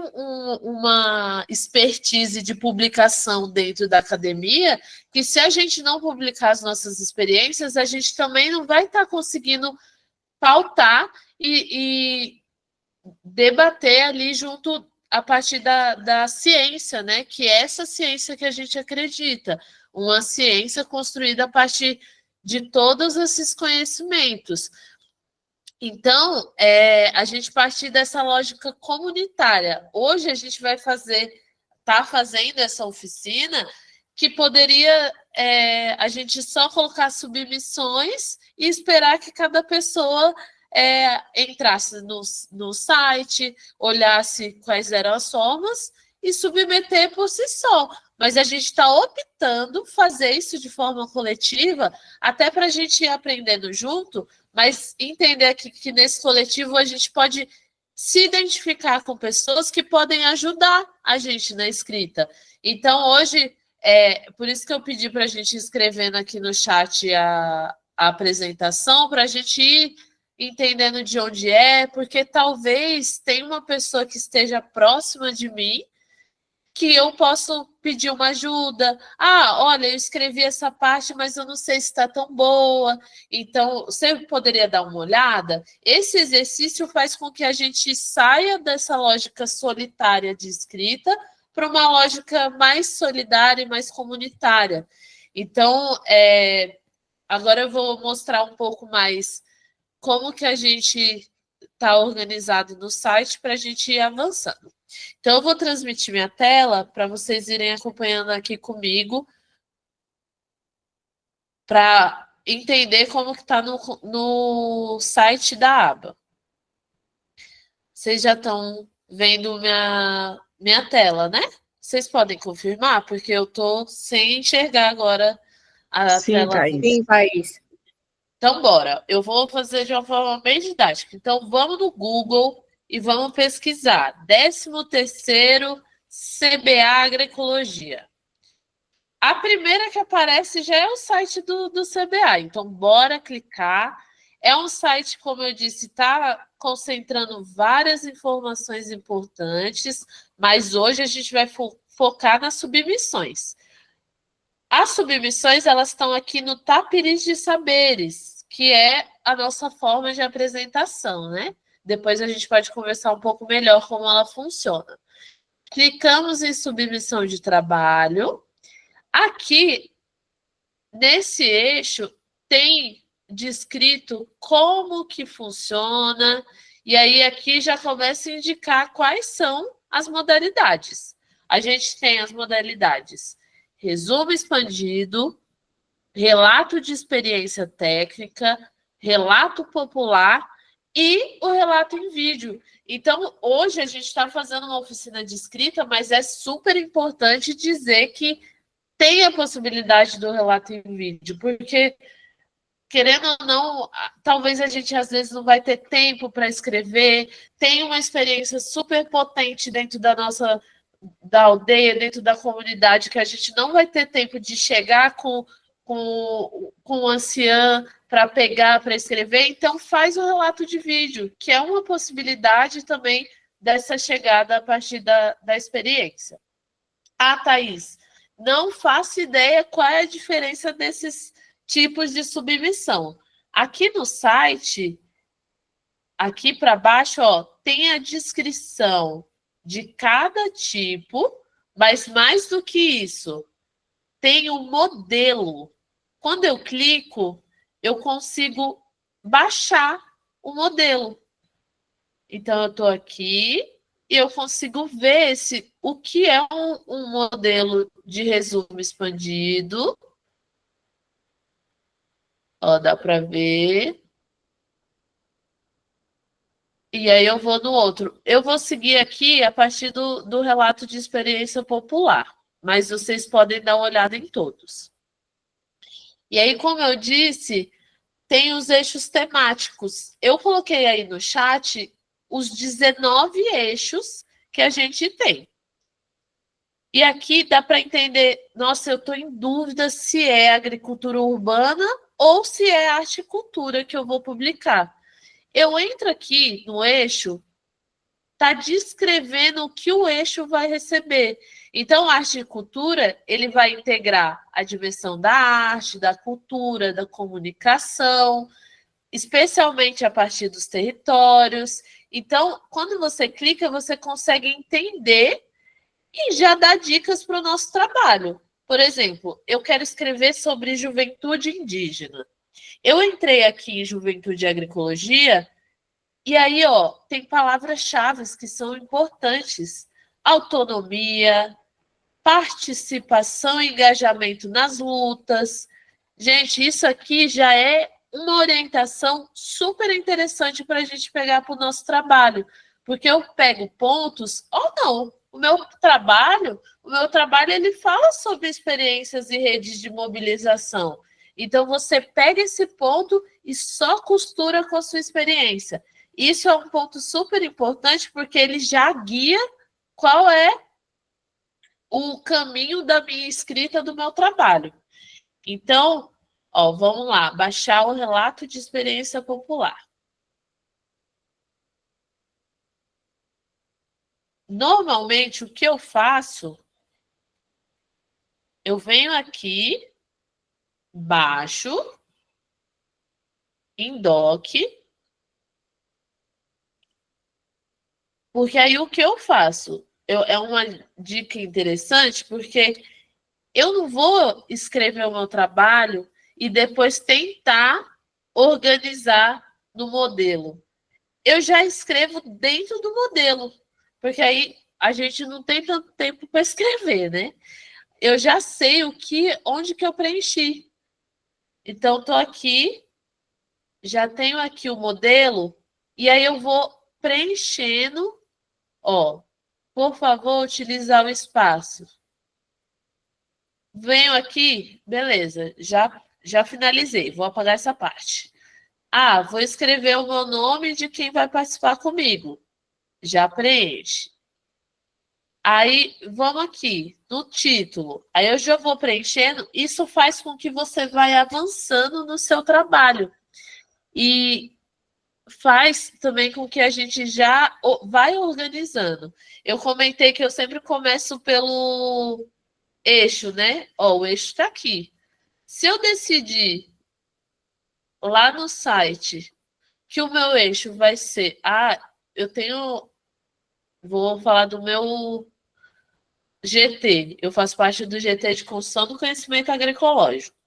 uma expertise de publicação dentro da academia, que se a gente não publicar as nossas experiências, a gente também não vai estar conseguindo pautar e debater ali junto a partir da ciência, né? Que é essa ciência que a gente acredita, uma ciência construída a partir de todos esses conhecimentos. Então, a gente partir dessa lógica comunitária. Hoje a gente vai está fazendo essa oficina que poderia a gente só colocar submissões e esperar que cada pessoa entrasse no site, olhasse quais eram as formas e submeter por si só. Mas a gente está optando fazer isso de forma coletiva, até para a gente ir aprendendo junto, mas entender que nesse coletivo a gente pode se identificar com pessoas que podem ajudar a gente na escrita. Então, hoje, por isso que eu pedi para a gente ir escrevendo aqui no chat a apresentação, para a gente ir entendendo de onde porque talvez tenha uma pessoa que esteja próxima de mim que eu posso pedir uma ajuda. Olha, eu escrevi essa parte, mas eu não sei se está tão boa. Então, você poderia dar uma olhada? Esse exercício faz com que a gente saia dessa lógica solitária de escrita para uma lógica mais solidária e mais comunitária. Então, agora eu vou mostrar um pouco mais como que a gente está organizado no site para a gente ir avançando. Então, eu vou transmitir minha tela para vocês irem acompanhando aqui comigo para entender como que está no site da aba. Vocês já estão vendo minha tela, né? Vocês podem confirmar? Porque eu estou sem enxergar agora a tela. Sim, Thaís. Então, bora. Eu vou fazer de uma forma bem didática. Então, vamos no Google e vamos pesquisar 13º CBA Agroecologia. A primeira que aparece já é o site do CBA. Então, bora clicar. É um site, como eu disse, está concentrando várias informações importantes, mas hoje a gente vai focar nas submissões. As submissões, elas estão aqui no Tapiris de Saberes, que é a nossa forma de apresentação, né? Depois a gente pode conversar um pouco melhor como ela funciona. Clicamos em submissão de trabalho. Aqui, nesse eixo, tem descrito como que funciona, e aí aqui já começa a indicar quais são as modalidades. A gente tem as modalidades resumo expandido, relato de experiência técnica, relato popular e o relato em vídeo. Então, hoje a gente está fazendo uma oficina de escrita, mas é super importante dizer que tem a possibilidade do relato em vídeo, porque, querendo ou não, talvez a gente às vezes não vai ter tempo para escrever, tem uma experiência super potente dentro da aldeia, dentro da comunidade, que a gente não vai ter tempo de chegar com o anciã para pegar, para escrever, então faz o relato de vídeo, que é uma possibilidade também dessa chegada a partir da experiência. Thaís, não faço ideia qual é a diferença desses tipos de submissão. Aqui no site, aqui para baixo, tem a descrição de cada tipo, mas mais do que isso, tem um modelo. Quando eu clico, eu consigo baixar o modelo. Então, eu estou aqui e eu consigo ver o que é um modelo de resumo expandido. Ó, dá para ver. E aí eu vou no outro. Eu vou seguir aqui a partir do relato de experiência popular, mas vocês podem dar uma olhada em todos. E aí, como eu disse, tem os eixos temáticos. Eu coloquei aí no chat os 19 eixos que a gente tem. E aqui dá para entender, nossa, eu estou em dúvida se é agricultura urbana ou se é arte e cultura que eu vou publicar. Eu entro aqui no eixo, está descrevendo o que o eixo vai receber. Então, arte e cultura, ele vai integrar a dimensão da arte, da cultura, da comunicação, especialmente a partir dos territórios. Então, quando você clica, você consegue entender e já dá dicas para o nosso trabalho. Por exemplo, eu quero escrever sobre juventude indígena. Eu entrei aqui em juventude e agroecologia, e aí, ó, tem palavras-chave que são importantes. Autonomia, participação e engajamento nas lutas. Gente, isso aqui já é uma orientação super interessante para a gente pegar para o nosso trabalho, porque eu pego pontos ou não. O meu trabalho ele fala sobre experiências e redes de mobilização. Então você pega esse ponto e só costura com a sua experiência. Isso é um ponto super importante porque ele já guia qual é o caminho da minha escrita do meu trabalho. Então, ó, vamos lá, baixar o relato de experiência popular. Normalmente, o que eu faço, eu venho aqui, baixo, em doc, porque aí o que eu faço? É uma dica interessante, porque eu não vou escrever o meu trabalho e depois tentar organizar no modelo. Eu já escrevo dentro do modelo, porque aí a gente não tem tanto tempo para escrever, né? Eu já sei onde que eu preenchi. Então, estou aqui, já tenho aqui o modelo, e aí eu vou preenchendo, ó, por favor, utilizar o espaço. Venho aqui, beleza, já finalizei, vou apagar essa parte. Ah, vou escrever o meu nome de quem vai participar comigo. Já preenche. Aí, vamos aqui, no título. Aí eu já vou preenchendo. Isso faz com que você vai avançando no seu trabalho. E faz também com que a gente já vai organizando. Eu comentei que eu sempre começo pelo eixo, né? Ó, o eixo está aqui. Se eu decidir lá no site que o meu eixo vai ser... Vou falar do meu GT. Eu faço parte do GT de construção do conhecimento agroecológico.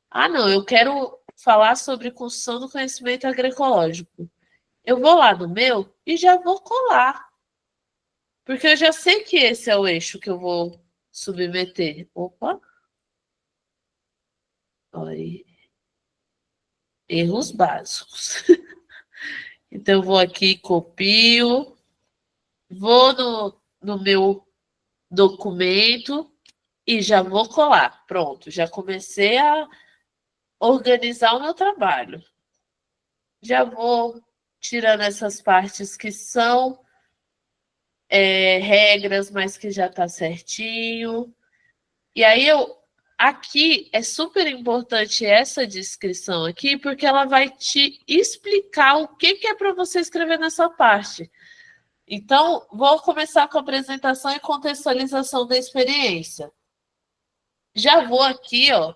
Ah, não, eu quero falar sobre construção do conhecimento agroecológico. Eu vou lá no meu e já vou colar. Porque eu já sei que esse é o eixo que eu vou submeter. Opa! Olha, erros básicos. Então, eu vou aqui, copio, vou no meu documento e já vou colar. Pronto, já comecei a organizar o meu trabalho. Já vou tirando essas partes que são regras, mas que já está certinho. E aí aqui é super importante essa descrição aqui, porque ela vai te explicar o que é para você escrever nessa parte. Então, vou começar com a apresentação e contextualização da experiência. Já vou aqui, ó,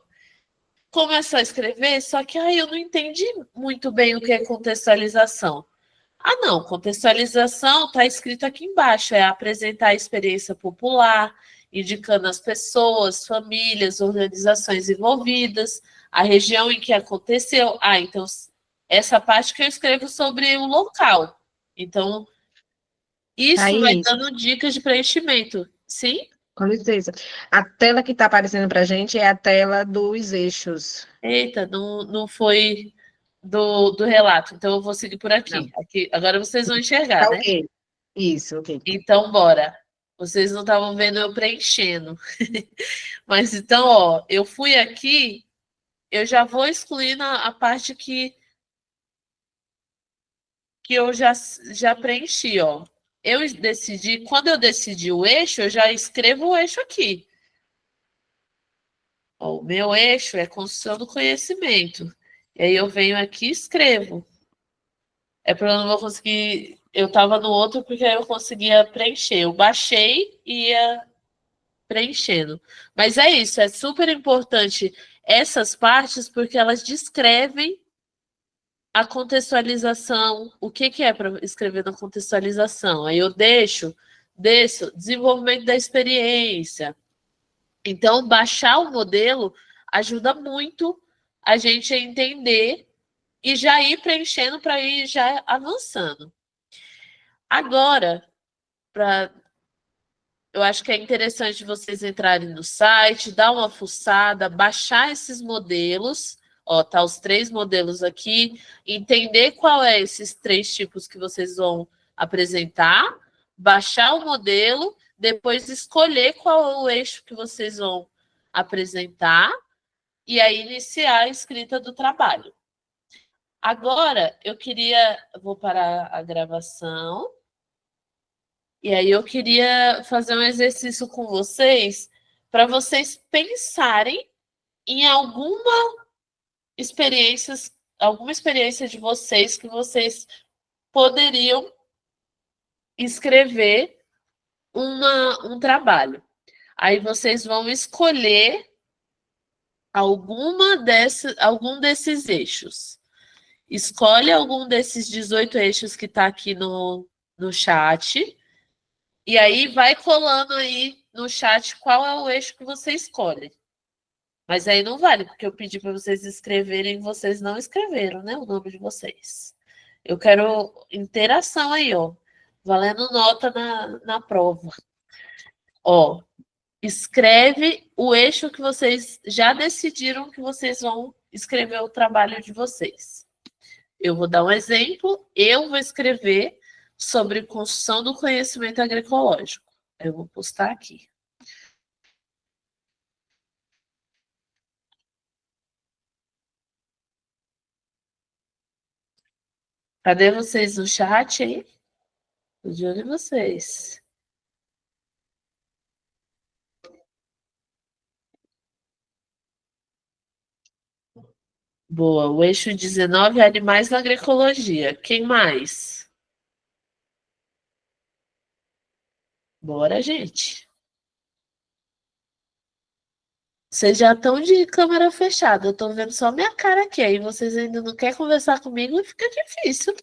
começar a escrever, só que eu não entendi muito bem o que é contextualização. Ah, não, contextualização está escrito aqui embaixo, é apresentar a experiência popular, indicando as pessoas, famílias, organizações envolvidas, a região em que aconteceu. Ah, então, essa parte que eu escrevo sobre o local. Então, Isso vai Thaís, dando dicas de preenchimento. Sim? com licença. A tela que está aparecendo para a gente é a tela dos eixos. Eita, não foi do relato. Então eu vou seguir por Não. aqui. Agora vocês vão enxergar, Tá né? ok. Isso, ok. Então, bora. Vocês não estavam vendo eu preenchendo. Mas então, ó, eu fui aqui, eu já vou excluindo a parte que eu já preenchi, ó. Quando eu decidi o eixo, eu já escrevo o eixo aqui. Ó, o meu eixo é construção do conhecimento. E aí eu venho aqui e escrevo. É porque eu não vou conseguir. Eu estava no outro porque aí eu conseguia preencher. Eu baixei e ia preenchendo. Mas é isso, é super importante essas partes porque elas descrevem a contextualização. O que é para escrever na contextualização? Aí eu deixo desenvolvimento da experiência. Então, baixar o modelo ajuda muito a gente a entender e já ir preenchendo para ir já avançando. Agora, eu acho que é interessante vocês entrarem no site, dar uma fuçada, baixar esses modelos. Ó, tá os 3 modelos aqui, entender qual é esses 3 tipos que vocês vão apresentar, baixar o modelo, depois escolher qual é o eixo que vocês vão apresentar e aí iniciar a escrita do trabalho. Agora, vou parar a gravação. E aí eu queria fazer um exercício com vocês para vocês pensarem em alguma experiência de vocês que vocês poderiam escrever um trabalho. Aí vocês vão escolher algum desses eixos. Escolhe algum desses 18 eixos que está aqui no chat. E aí vai colando aí no chat qual é o eixo que você escolhe. Mas aí não vale, porque eu pedi para vocês escreverem e vocês não escreveram, né? O nome de vocês. Eu quero interação aí, ó. Valendo nota na prova. Ó, escreve o eixo que vocês já decidiram que vocês vão escrever o trabalho de vocês. Eu vou dar um exemplo. Eu vou escrever sobre construção do conhecimento agroecológico. Eu vou postar aqui. Cadê vocês no chat aí? Tô de olho em vocês. Boa. O eixo 19 é animais na agroecologia. Quem mais? Bora, gente. Vocês já estão de câmera fechada. Eu tô vendo só minha cara aqui. Aí vocês ainda não querem conversar comigo, fica difícil.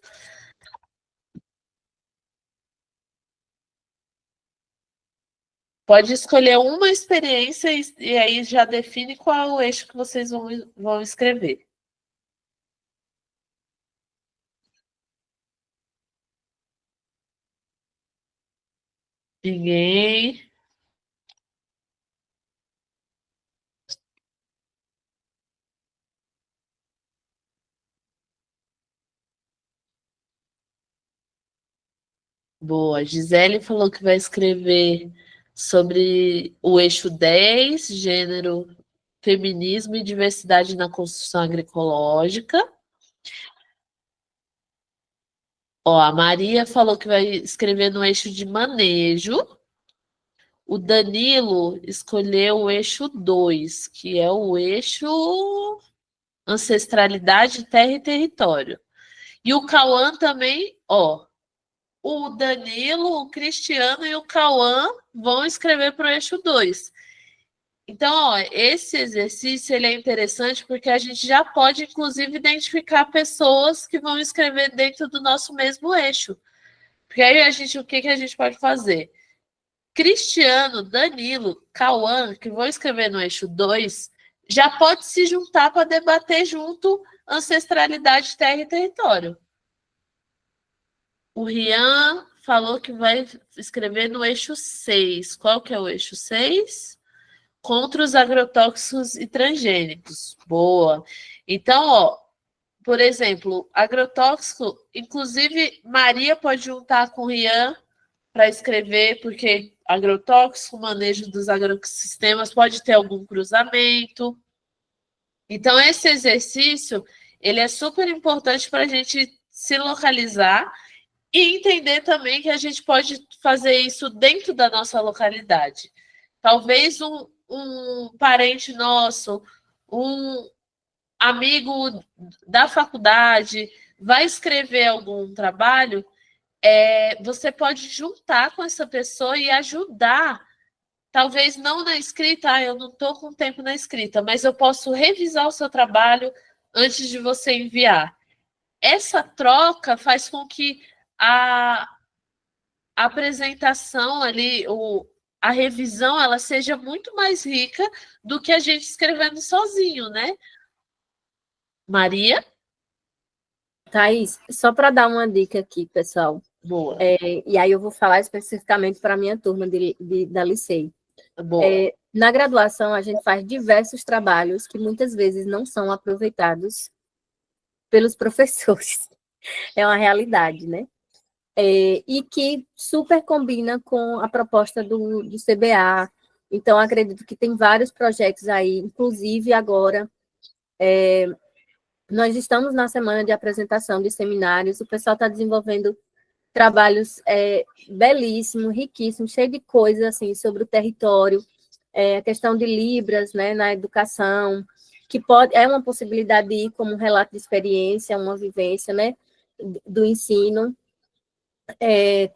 Pode escolher uma experiência e aí já define qual é o eixo que vocês vão escrever. Ninguém. Boa. Gisele falou que vai escrever sobre o eixo 10, gênero, feminismo e diversidade na construção agroecológica. Ó, a Maria falou que vai escrever no eixo de manejo. O Danilo escolheu o eixo 2, que é o eixo ancestralidade, terra e território. E o Cauã também, ó, o Danilo, o Cristiano e o Cauã vão escrever para o eixo 2. Então, ó, esse exercício ele é interessante porque a gente já pode, inclusive, identificar pessoas que vão escrever dentro do nosso mesmo eixo. Porque aí o que a gente pode fazer? Cristiano, Danilo, Cauã, que vão escrever no eixo 2, já pode se juntar para debater junto ancestralidade, terra e território. O Rian falou que vai escrever no eixo 6. Qual que é o eixo 6? Contra os agrotóxicos e transgênicos. Boa. Então, ó, por exemplo, agrotóxico, inclusive Maria pode juntar com o Rian para escrever, porque agrotóxico, manejo dos agrossistemas pode ter algum cruzamento. Então, esse exercício, ele é super importante para a gente se localizar e entender também que a gente pode fazer isso dentro da nossa localidade. Talvez um parente nosso, um amigo da faculdade vai escrever algum trabalho, você pode juntar com essa pessoa e ajudar. Talvez não na escrita, eu não estou com tempo na escrita, mas eu posso revisar o seu trabalho antes de você enviar. Essa troca faz com que a apresentação ali, a revisão, ela seja muito mais rica do que a gente escrevendo sozinho, né? Maria? Thaís, só para dar uma dica aqui, pessoal. Boa. E aí eu vou falar especificamente para a minha turma da Licei. Boa. Na graduação, a gente faz diversos trabalhos que muitas vezes não são aproveitados pelos professores. É uma realidade, né? E que super combina com a proposta do CBA. Então, acredito que tem vários projetos aí, inclusive agora, nós estamos na semana de apresentação de seminários, o pessoal está desenvolvendo trabalhos belíssimos, riquíssimos, cheio de coisas assim, sobre o território, a questão de Libras, né, na educação, que é uma possibilidade de ir como um relato de experiência, uma vivência, né, do ensino.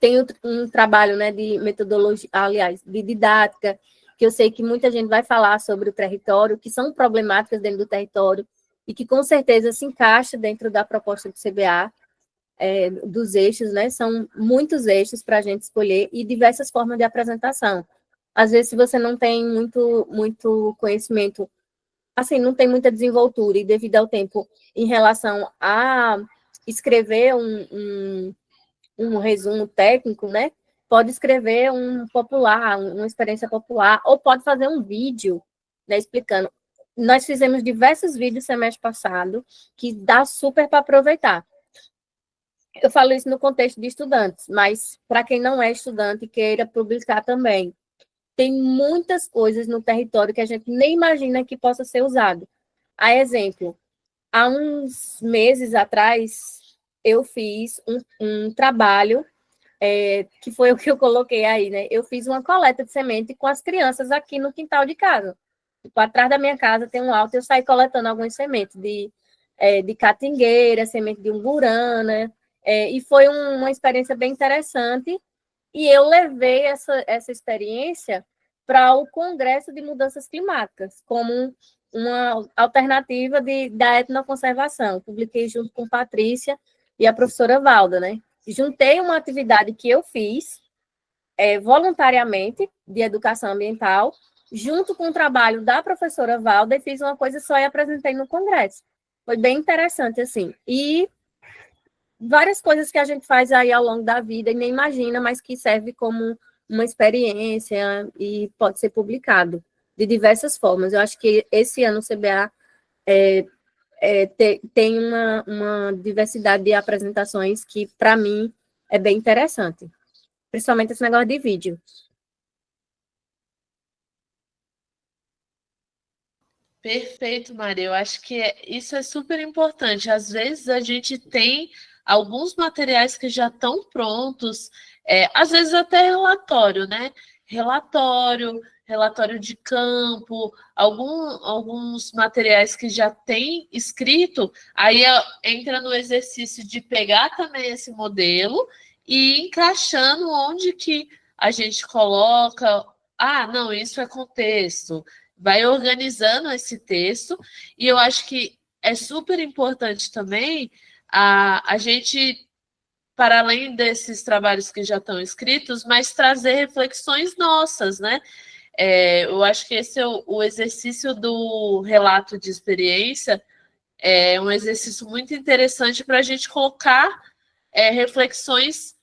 Tem um trabalho, né, de metodologia, aliás, de didática, que eu sei que muita gente vai falar sobre o território, que são problemáticas dentro do território, e que com certeza se encaixa dentro da proposta do CBA, dos eixos, né? São muitos eixos para a gente escolher e diversas formas de apresentação. Às vezes, se você não tem muito conhecimento, assim, não tem muita desenvoltura, e devido ao tempo, em relação a escrever um resumo técnico, né? Pode escrever um popular, uma experiência popular, ou pode fazer um vídeo, né, explicando. Nós fizemos diversos vídeos semestre passado, que dá super para aproveitar. Eu falo isso no contexto de estudantes, mas para quem não é estudante e queira publicar também, tem muitas coisas no território que a gente nem imagina que possa ser usado. A exemplo, há uns meses atrás, eu fiz um trabalho, que foi o que eu coloquei aí, né? Eu fiz uma coleta de semente com as crianças aqui no quintal de casa. Tipo, atrás da minha casa tem um alto, eu saí coletando algumas sementes de catingueira, semente de umburana, e foi uma experiência bem interessante, e eu levei essa experiência para o Congresso de Mudanças Climáticas, como uma alternativa da etnoconservação. Publiquei junto com Patrícia e a professora Valda, né? Juntei uma atividade que eu fiz voluntariamente, de educação ambiental, junto com o trabalho da professora Valda, e fiz uma coisa só e apresentei no Congresso. Foi bem interessante, assim. E várias coisas que a gente faz aí ao longo da vida e nem imagina, mas que serve como uma experiência e pode ser publicado de diversas formas. Eu acho que esse ano o CBA tem uma diversidade de apresentações que, para mim, é bem interessante. Principalmente esse negócio de vídeo. Perfeito, Maria. Eu acho que isso é super importante. Às vezes a gente tem alguns materiais que já estão prontos, às vezes até relatório, né? Relatório de campo, alguns materiais que já tem escrito, aí entra no exercício de pegar também esse modelo e ir encaixando onde que a gente coloca. Ah, não, isso é contexto. Vai organizando esse texto, e eu acho que é super importante também a gente, para além desses trabalhos que já estão escritos, mas trazer reflexões nossas, né? Eu acho que esse é o exercício do relato de experiência, é um exercício muito interessante para a gente colocar reflexões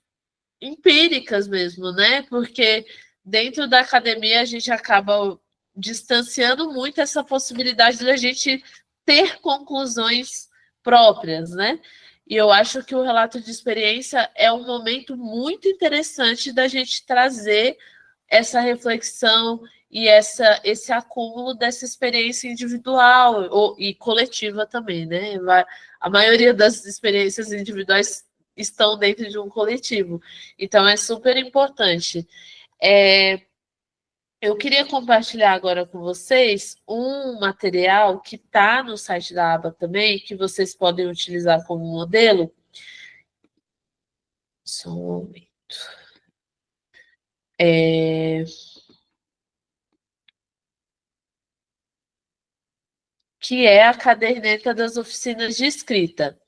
empíricas mesmo, né? Porque dentro da academia a gente acaba distanciando muito essa possibilidade de a gente ter conclusões próprias, né? E eu acho que o relato de experiência é um momento muito interessante da gente trazer essa reflexão e esse acúmulo dessa experiência individual e coletiva também, né? A maioria das experiências individuais estão dentro de um coletivo. Então, é super importante. Eu queria compartilhar agora com vocês um material que está no site da aba também, que vocês podem utilizar como modelo. Só um momento. Que é a caderneta das oficinas de escrita.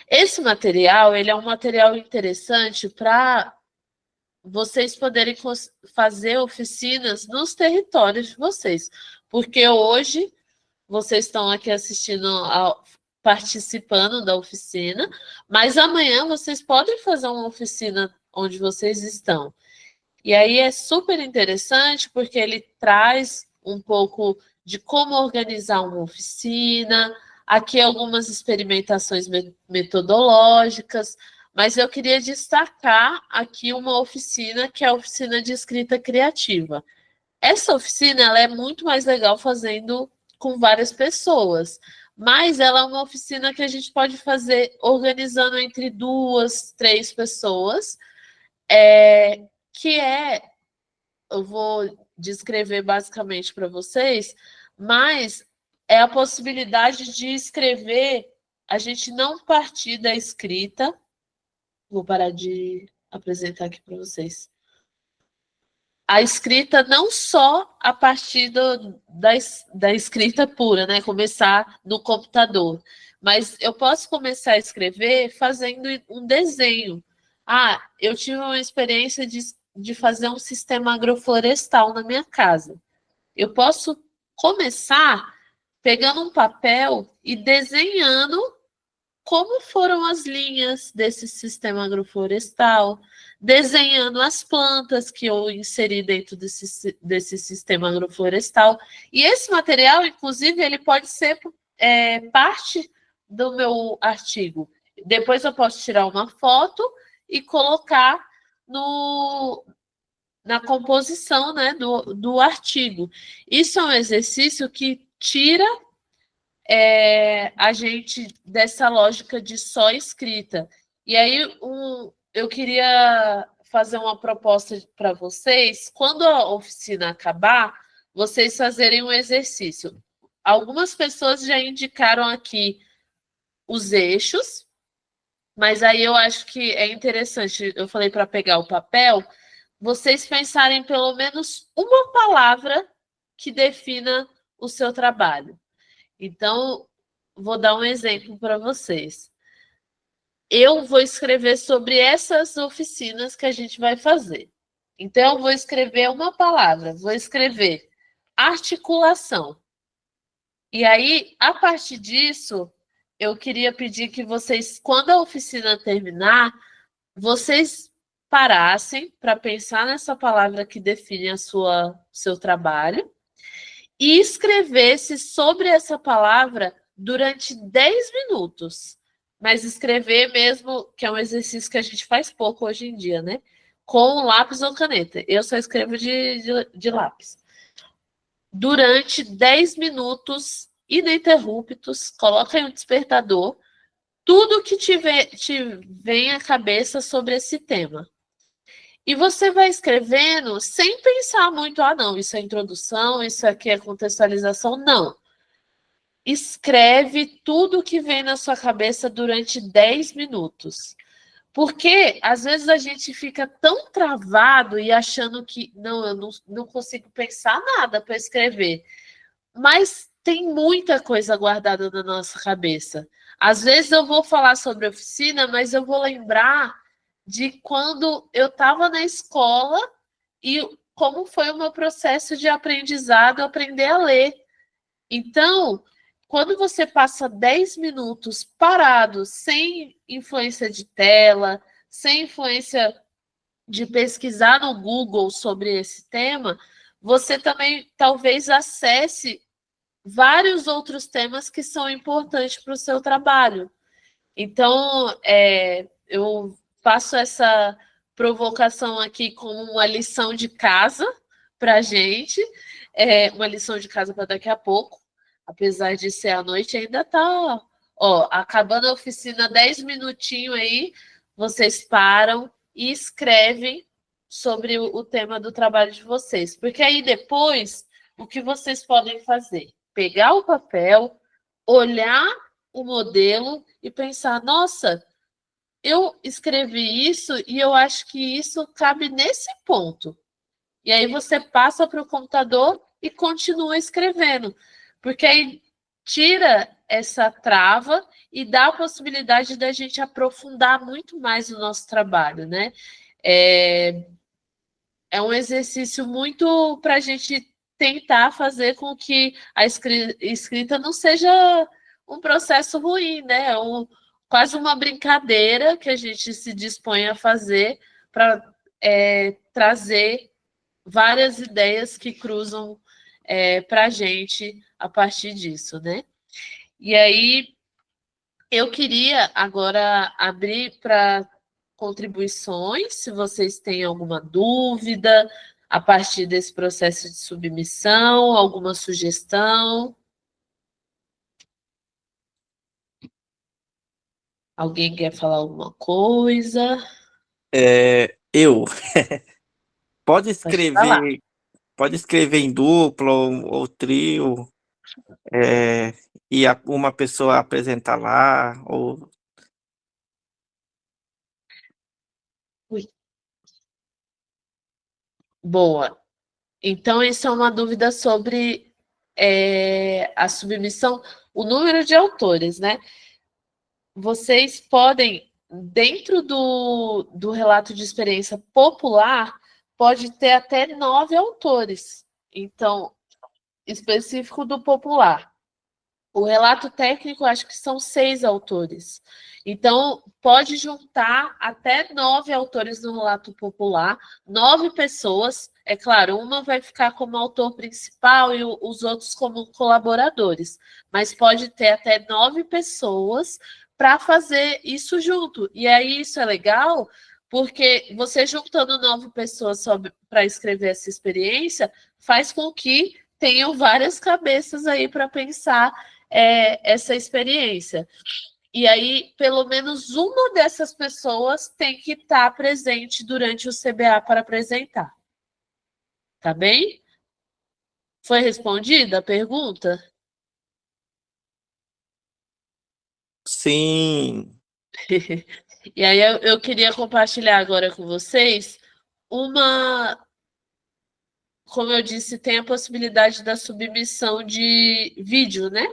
Esse material, ele é um material interessante para vocês poderem fazer oficinas nos territórios de vocês, porque hoje vocês estão aqui assistindo, participando da oficina, mas amanhã vocês podem fazer uma oficina onde vocês estão. E aí é super interessante porque ele traz um pouco de como organizar uma oficina, aqui algumas experimentações metodológicas, mas eu queria destacar aqui uma oficina que é a oficina de escrita criativa. Essa oficina ela é muito mais legal fazendo com várias pessoas, mas ela é uma oficina que a gente pode fazer organizando entre 2, 3 pessoas, eu vou descrever basicamente para vocês, mas é a possibilidade de escrever, a gente não partir da escrita. Vou parar de apresentar aqui para vocês. A escrita não só a partir da escrita pura, né? Começar no computador. Mas eu posso começar a escrever fazendo um desenho. Eu tive uma experiência de fazer um sistema agroflorestal na minha casa. Eu posso começar pegando um papel e desenhando como foram as linhas desse sistema agroflorestal, desenhando as plantas que eu inseri dentro desse sistema agroflorestal. E esse material, inclusive, ele pode ser parte do meu artigo. Depois eu posso tirar uma foto e colocar na composição, né, do artigo. Isso é um exercício que tira a gente dessa lógica de só escrita. E aí eu queria fazer uma proposta para vocês. Quando a oficina acabar, vocês fazerem um exercício. Algumas pessoas já indicaram aqui os eixos, mas aí eu acho que é interessante, eu falei para pegar o papel, vocês pensarem pelo menos uma palavra que defina o seu trabalho. Então, vou dar um exemplo para vocês. Eu vou escrever sobre essas oficinas que a gente vai fazer. Então, eu vou escrever uma palavra, vou escrever articulação. E aí, a partir disso, eu queria pedir que vocês, quando a oficina terminar, vocês parassem para pensar nessa palavra que define seu trabalho e escrevesse sobre essa palavra durante 10 minutos. Mas escrever mesmo, que é um exercício que a gente faz pouco hoje em dia, né? Com lápis ou caneta. Eu só escrevo de lápis. Durante 10 minutos ininterruptos, coloca aí um despertador, tudo que te vem à cabeça sobre esse tema. E você vai escrevendo sem pensar muito, não, isso é introdução, isso aqui é contextualização. Não. Escreve tudo que vem na sua cabeça durante 10 minutos. Porque, às vezes, a gente fica tão travado e achando que, eu não consigo pensar nada para escrever. Mas tem muita coisa guardada na nossa cabeça. Às vezes eu vou falar sobre a oficina, mas eu vou lembrar de quando eu estava na escola e como foi o meu processo de aprendizado, aprender a ler. Então, quando você passa 10 minutos parado, sem influência de tela, sem influência de pesquisar no Google sobre esse tema, você também talvez acesse vários outros temas que são importantes para o seu trabalho. Então, eu faço essa provocação aqui como uma lição de casa para a gente, uma lição de casa para daqui a pouco, apesar de ser à noite, ainda está, acabando a oficina, 10 minutinhos aí, vocês param e escrevem sobre o tema do trabalho de vocês, porque aí depois, o que vocês podem fazer? Pegar o papel, olhar o modelo e pensar, nossa, eu escrevi isso e eu acho que isso cabe nesse ponto. E aí você passa para o computador e continua escrevendo, porque aí tira essa trava e dá a possibilidade da gente aprofundar muito mais o nosso trabalho, né? É um exercício muito para a gente tentar fazer com que a escrita não seja um processo ruim, né? Quase uma brincadeira que a gente se dispõe a fazer para trazer várias ideias que cruzam para a gente a partir disso, né? E aí eu queria agora abrir para contribuições, se vocês têm alguma dúvida a partir desse processo de submissão, alguma sugestão. Alguém quer falar alguma coisa? Eu. Pode Pode falar. escrever em dupla ou trio, e uma pessoa apresentar lá, ou Boa. Então, isso é uma dúvida sobre a submissão, o número de autores, né? Vocês podem, dentro do relato de experiência popular, pode ter até 9 autores. Então, específico do popular. O relato técnico, acho que são 6 autores. Então, pode juntar até 9 autores no relato popular, 9 pessoas. É claro, uma vai ficar como autor principal e os outros como colaboradores. Mas pode ter até 9 pessoas para fazer isso junto. E aí isso é legal, porque você juntando 9 pessoas para escrever essa experiência, faz com que tenham várias cabeças aí para pensar essa experiência. E aí, pelo menos uma dessas pessoas tem que estar presente durante o CBA para apresentar. Tá bem? Foi respondida a pergunta? sim. E aí eu queria compartilhar agora com vocês como eu disse, tem a possibilidade da submissão de vídeo, né?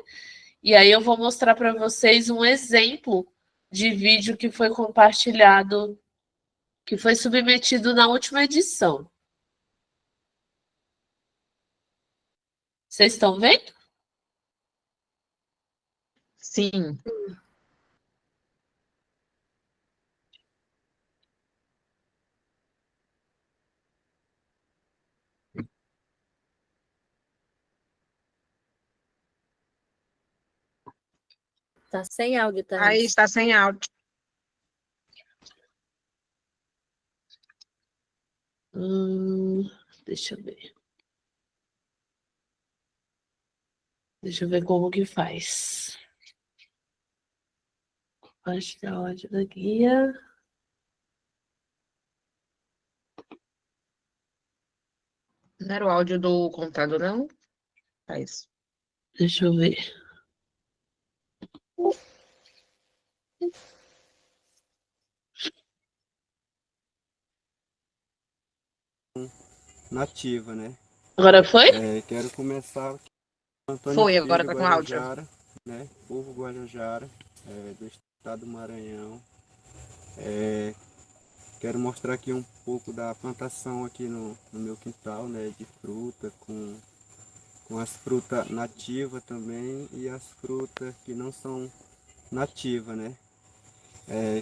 E aí eu vou mostrar para vocês um exemplo de vídeo que foi compartilhado, que foi submetido na última edição. Vocês estão vendo? Sim. Tá sem áudio Aí também. está sem áudio. Deixa eu ver. Deixa eu ver como que faz. Compartilhar áudio da guia. Não era o áudio do computador, não? É isso. Deixa eu ver. Nativa, né? Agora foi? Quero começar Antônio Foi, Filho agora tá com áudio. Guajajara, né? Povo Guajajara, do estado do Maranhão. Quero mostrar aqui um pouco da plantação aqui no meu quintal, né? De fruta, com as frutas nativas também e as frutas que não são nativas, né?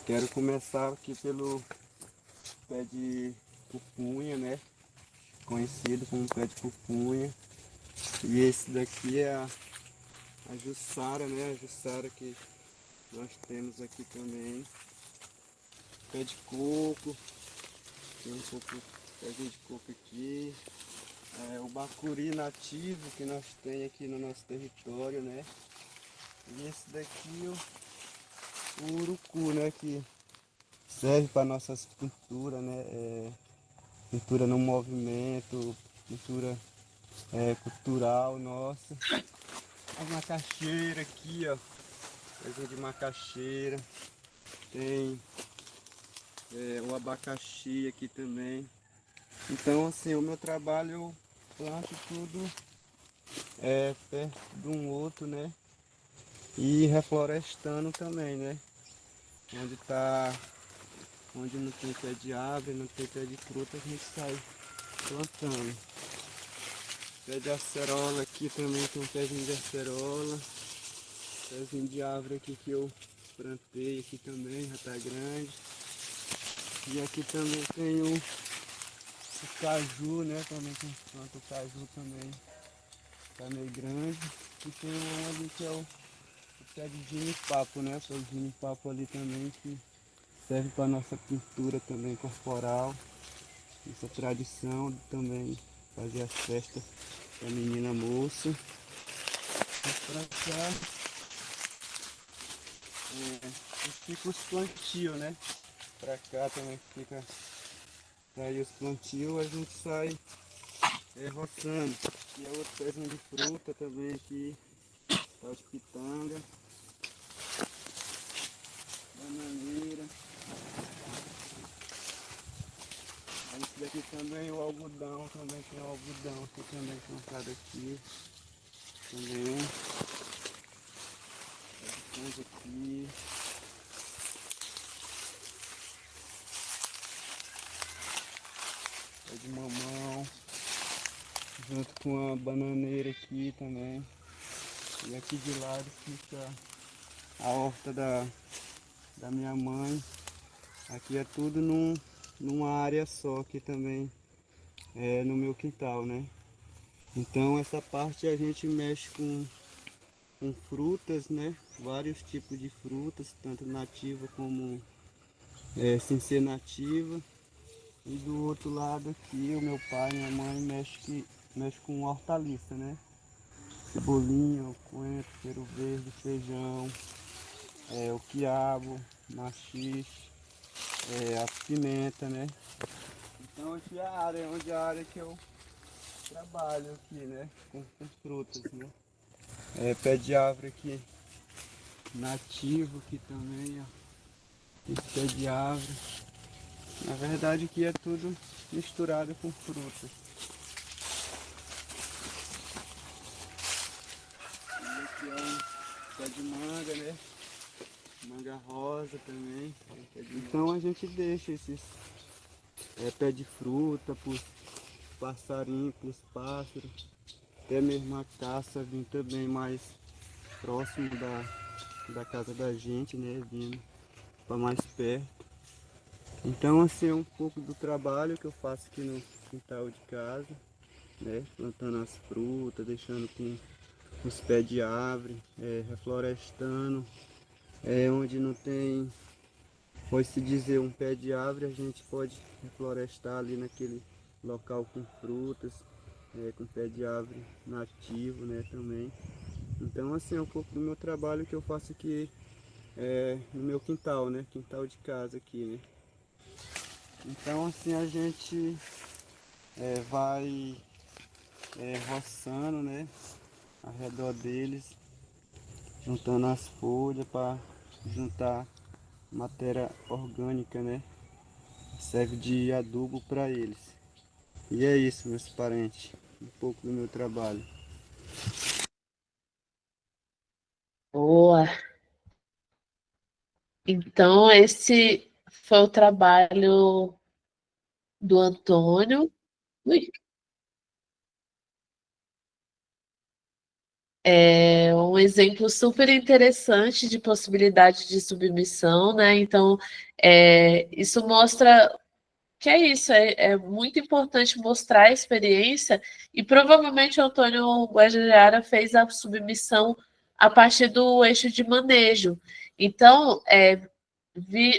Quero começar aqui pé de pupunha, né? Conhecido como pé de pupunha. E esse daqui é a Jussara, né? A Jussara que nós temos aqui também. Pé de coco. Tem um pouco de pezinho de coco aqui. O bacuri nativo que nós temos aqui no nosso território, né? E esse daqui, o urucu, né? Que serve para nossas pinturas, né? Pintura no movimento, pintura cultural nossa. A macaxeira aqui, ó. Pezinho de macaxeira. Tem o abacaxi aqui também. Então, assim, o meu trabalho eu planto tudo perto de um outro, né? E reflorestando também, né? Onde não tem pé de árvore, não tem pé de fruta, a gente sai plantando. Pé de acerola aqui também tem um pezinho de acerola. Pezinho de árvore aqui que eu plantei aqui também, já tá grande. E aqui também tem o caju, né? Também tem planta o caju também. Tá meio grande. E tem um ali que é o pé de ginipapo, né? O pé de ginipapo ali também que serve para nossa pintura também corporal. Essa tradição também fazer as festas da menina moça. E pra cá fica os plantios, né? Pra cá também fica aí os plantios, a gente sai roçando. E é outro pezinho de fruta também aqui, tal de pitanga, bananeira. Aí esse daqui também o algodão, também tem o algodão aqui também plantado aqui. Também. Aqui. Pé de mamão. Junto com a bananeira aqui também. E aqui de lado fica a horta da minha mãe. Aqui é tudo numa área só aqui também, no meu quintal, né? Então essa parte a gente mexe com frutas, né? Vários tipos de frutas, tanto nativa como sem ser nativa. E do outro lado aqui, o meu pai e minha mãe mexe com hortaliça, né? Cebolinha, o coentro, cheiro verde, feijão, o quiabo, maxixe, a pimenta, né? Então aqui é a área que eu trabalho aqui, né? Com frutas, né? Pé de árvore aqui, nativo aqui também, ó. Esse pé de árvore. Na verdade aqui é tudo misturado com frutas. E aqui é um pé de manga, né? Manga rosa também. Então a gente deixa esses pé de fruta para os passarinhos, para os pássaros. Até mesmo a caça vir também mais próximo da casa da gente, né? Vindo para mais perto. Então assim é um pouco do trabalho que eu faço aqui no quintal de casa, né? Plantando as frutas, deixando com os pés de árvore, reflorestando. Onde não tem, pode-se dizer, um pé de árvore, a gente pode reflorestar ali naquele local com frutas, com pé de árvore nativo, né, também. Então assim é um pouco do meu trabalho que eu faço aqui no meu quintal, né, quintal de casa aqui, né. Então assim a gente vai roçando, né, ao redor deles, juntando as folhas para juntar matéria orgânica, né? Serve de adubo para eles. E é isso, meus parentes, um pouco do meu trabalho. Boa. Então, esse foi o trabalho do Antônio. Ui. É um exemplo super interessante de possibilidade de submissão, né? Então, isso mostra que é isso, é muito importante mostrar a experiência, e provavelmente o Antônio Guajajara fez a submissão a partir do eixo de manejo. Então,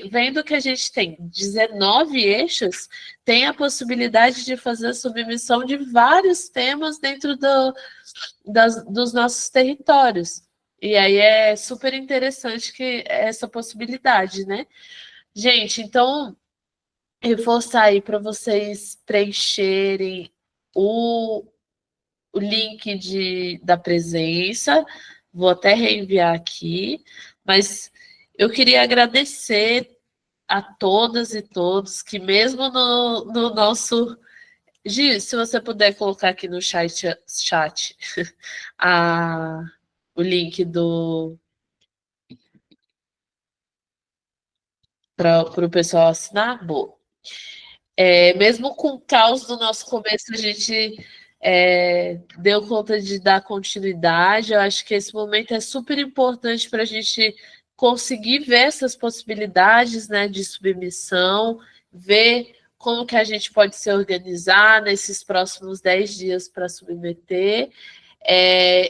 vendo que a gente tem 19 eixos, tem a possibilidade de fazer a submissão de vários temas dentro dos nossos territórios. E aí é super interessante que essa possibilidade, né? Gente, então, reforçar aí para vocês preencherem o link da presença. Vou até reenviar aqui, mas eu queria agradecer a todas e todos que mesmo no nosso... Gi, se você puder colocar aqui no chat o link para o pessoal assinar, boa. Mesmo com o caos do nosso começo, a gente deu conta de dar continuidade. Eu acho que esse momento é super importante para a gente conseguir ver essas possibilidades, né, de submissão, ver como que a gente pode se organizar nesses próximos 10 dias para submeter.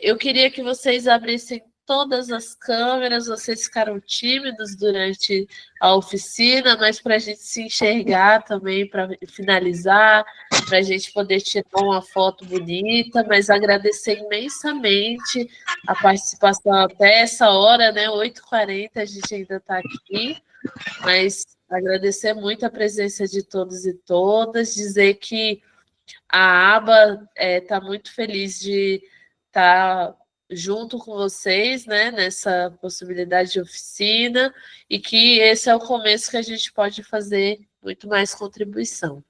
Eu queria que vocês abrissem todas as câmeras, vocês ficaram tímidos durante a oficina, mas para a gente se enxergar também, para finalizar, para a gente poder tirar uma foto bonita, mas agradecer imensamente a participação até essa hora, né, 8h40, a gente ainda está aqui, mas agradecer muito a presença de todos e todas, dizer que a aba está muito feliz de estar junto com vocês, né, nessa possibilidade de oficina, e que esse é o começo que a gente pode fazer muito mais contribuição.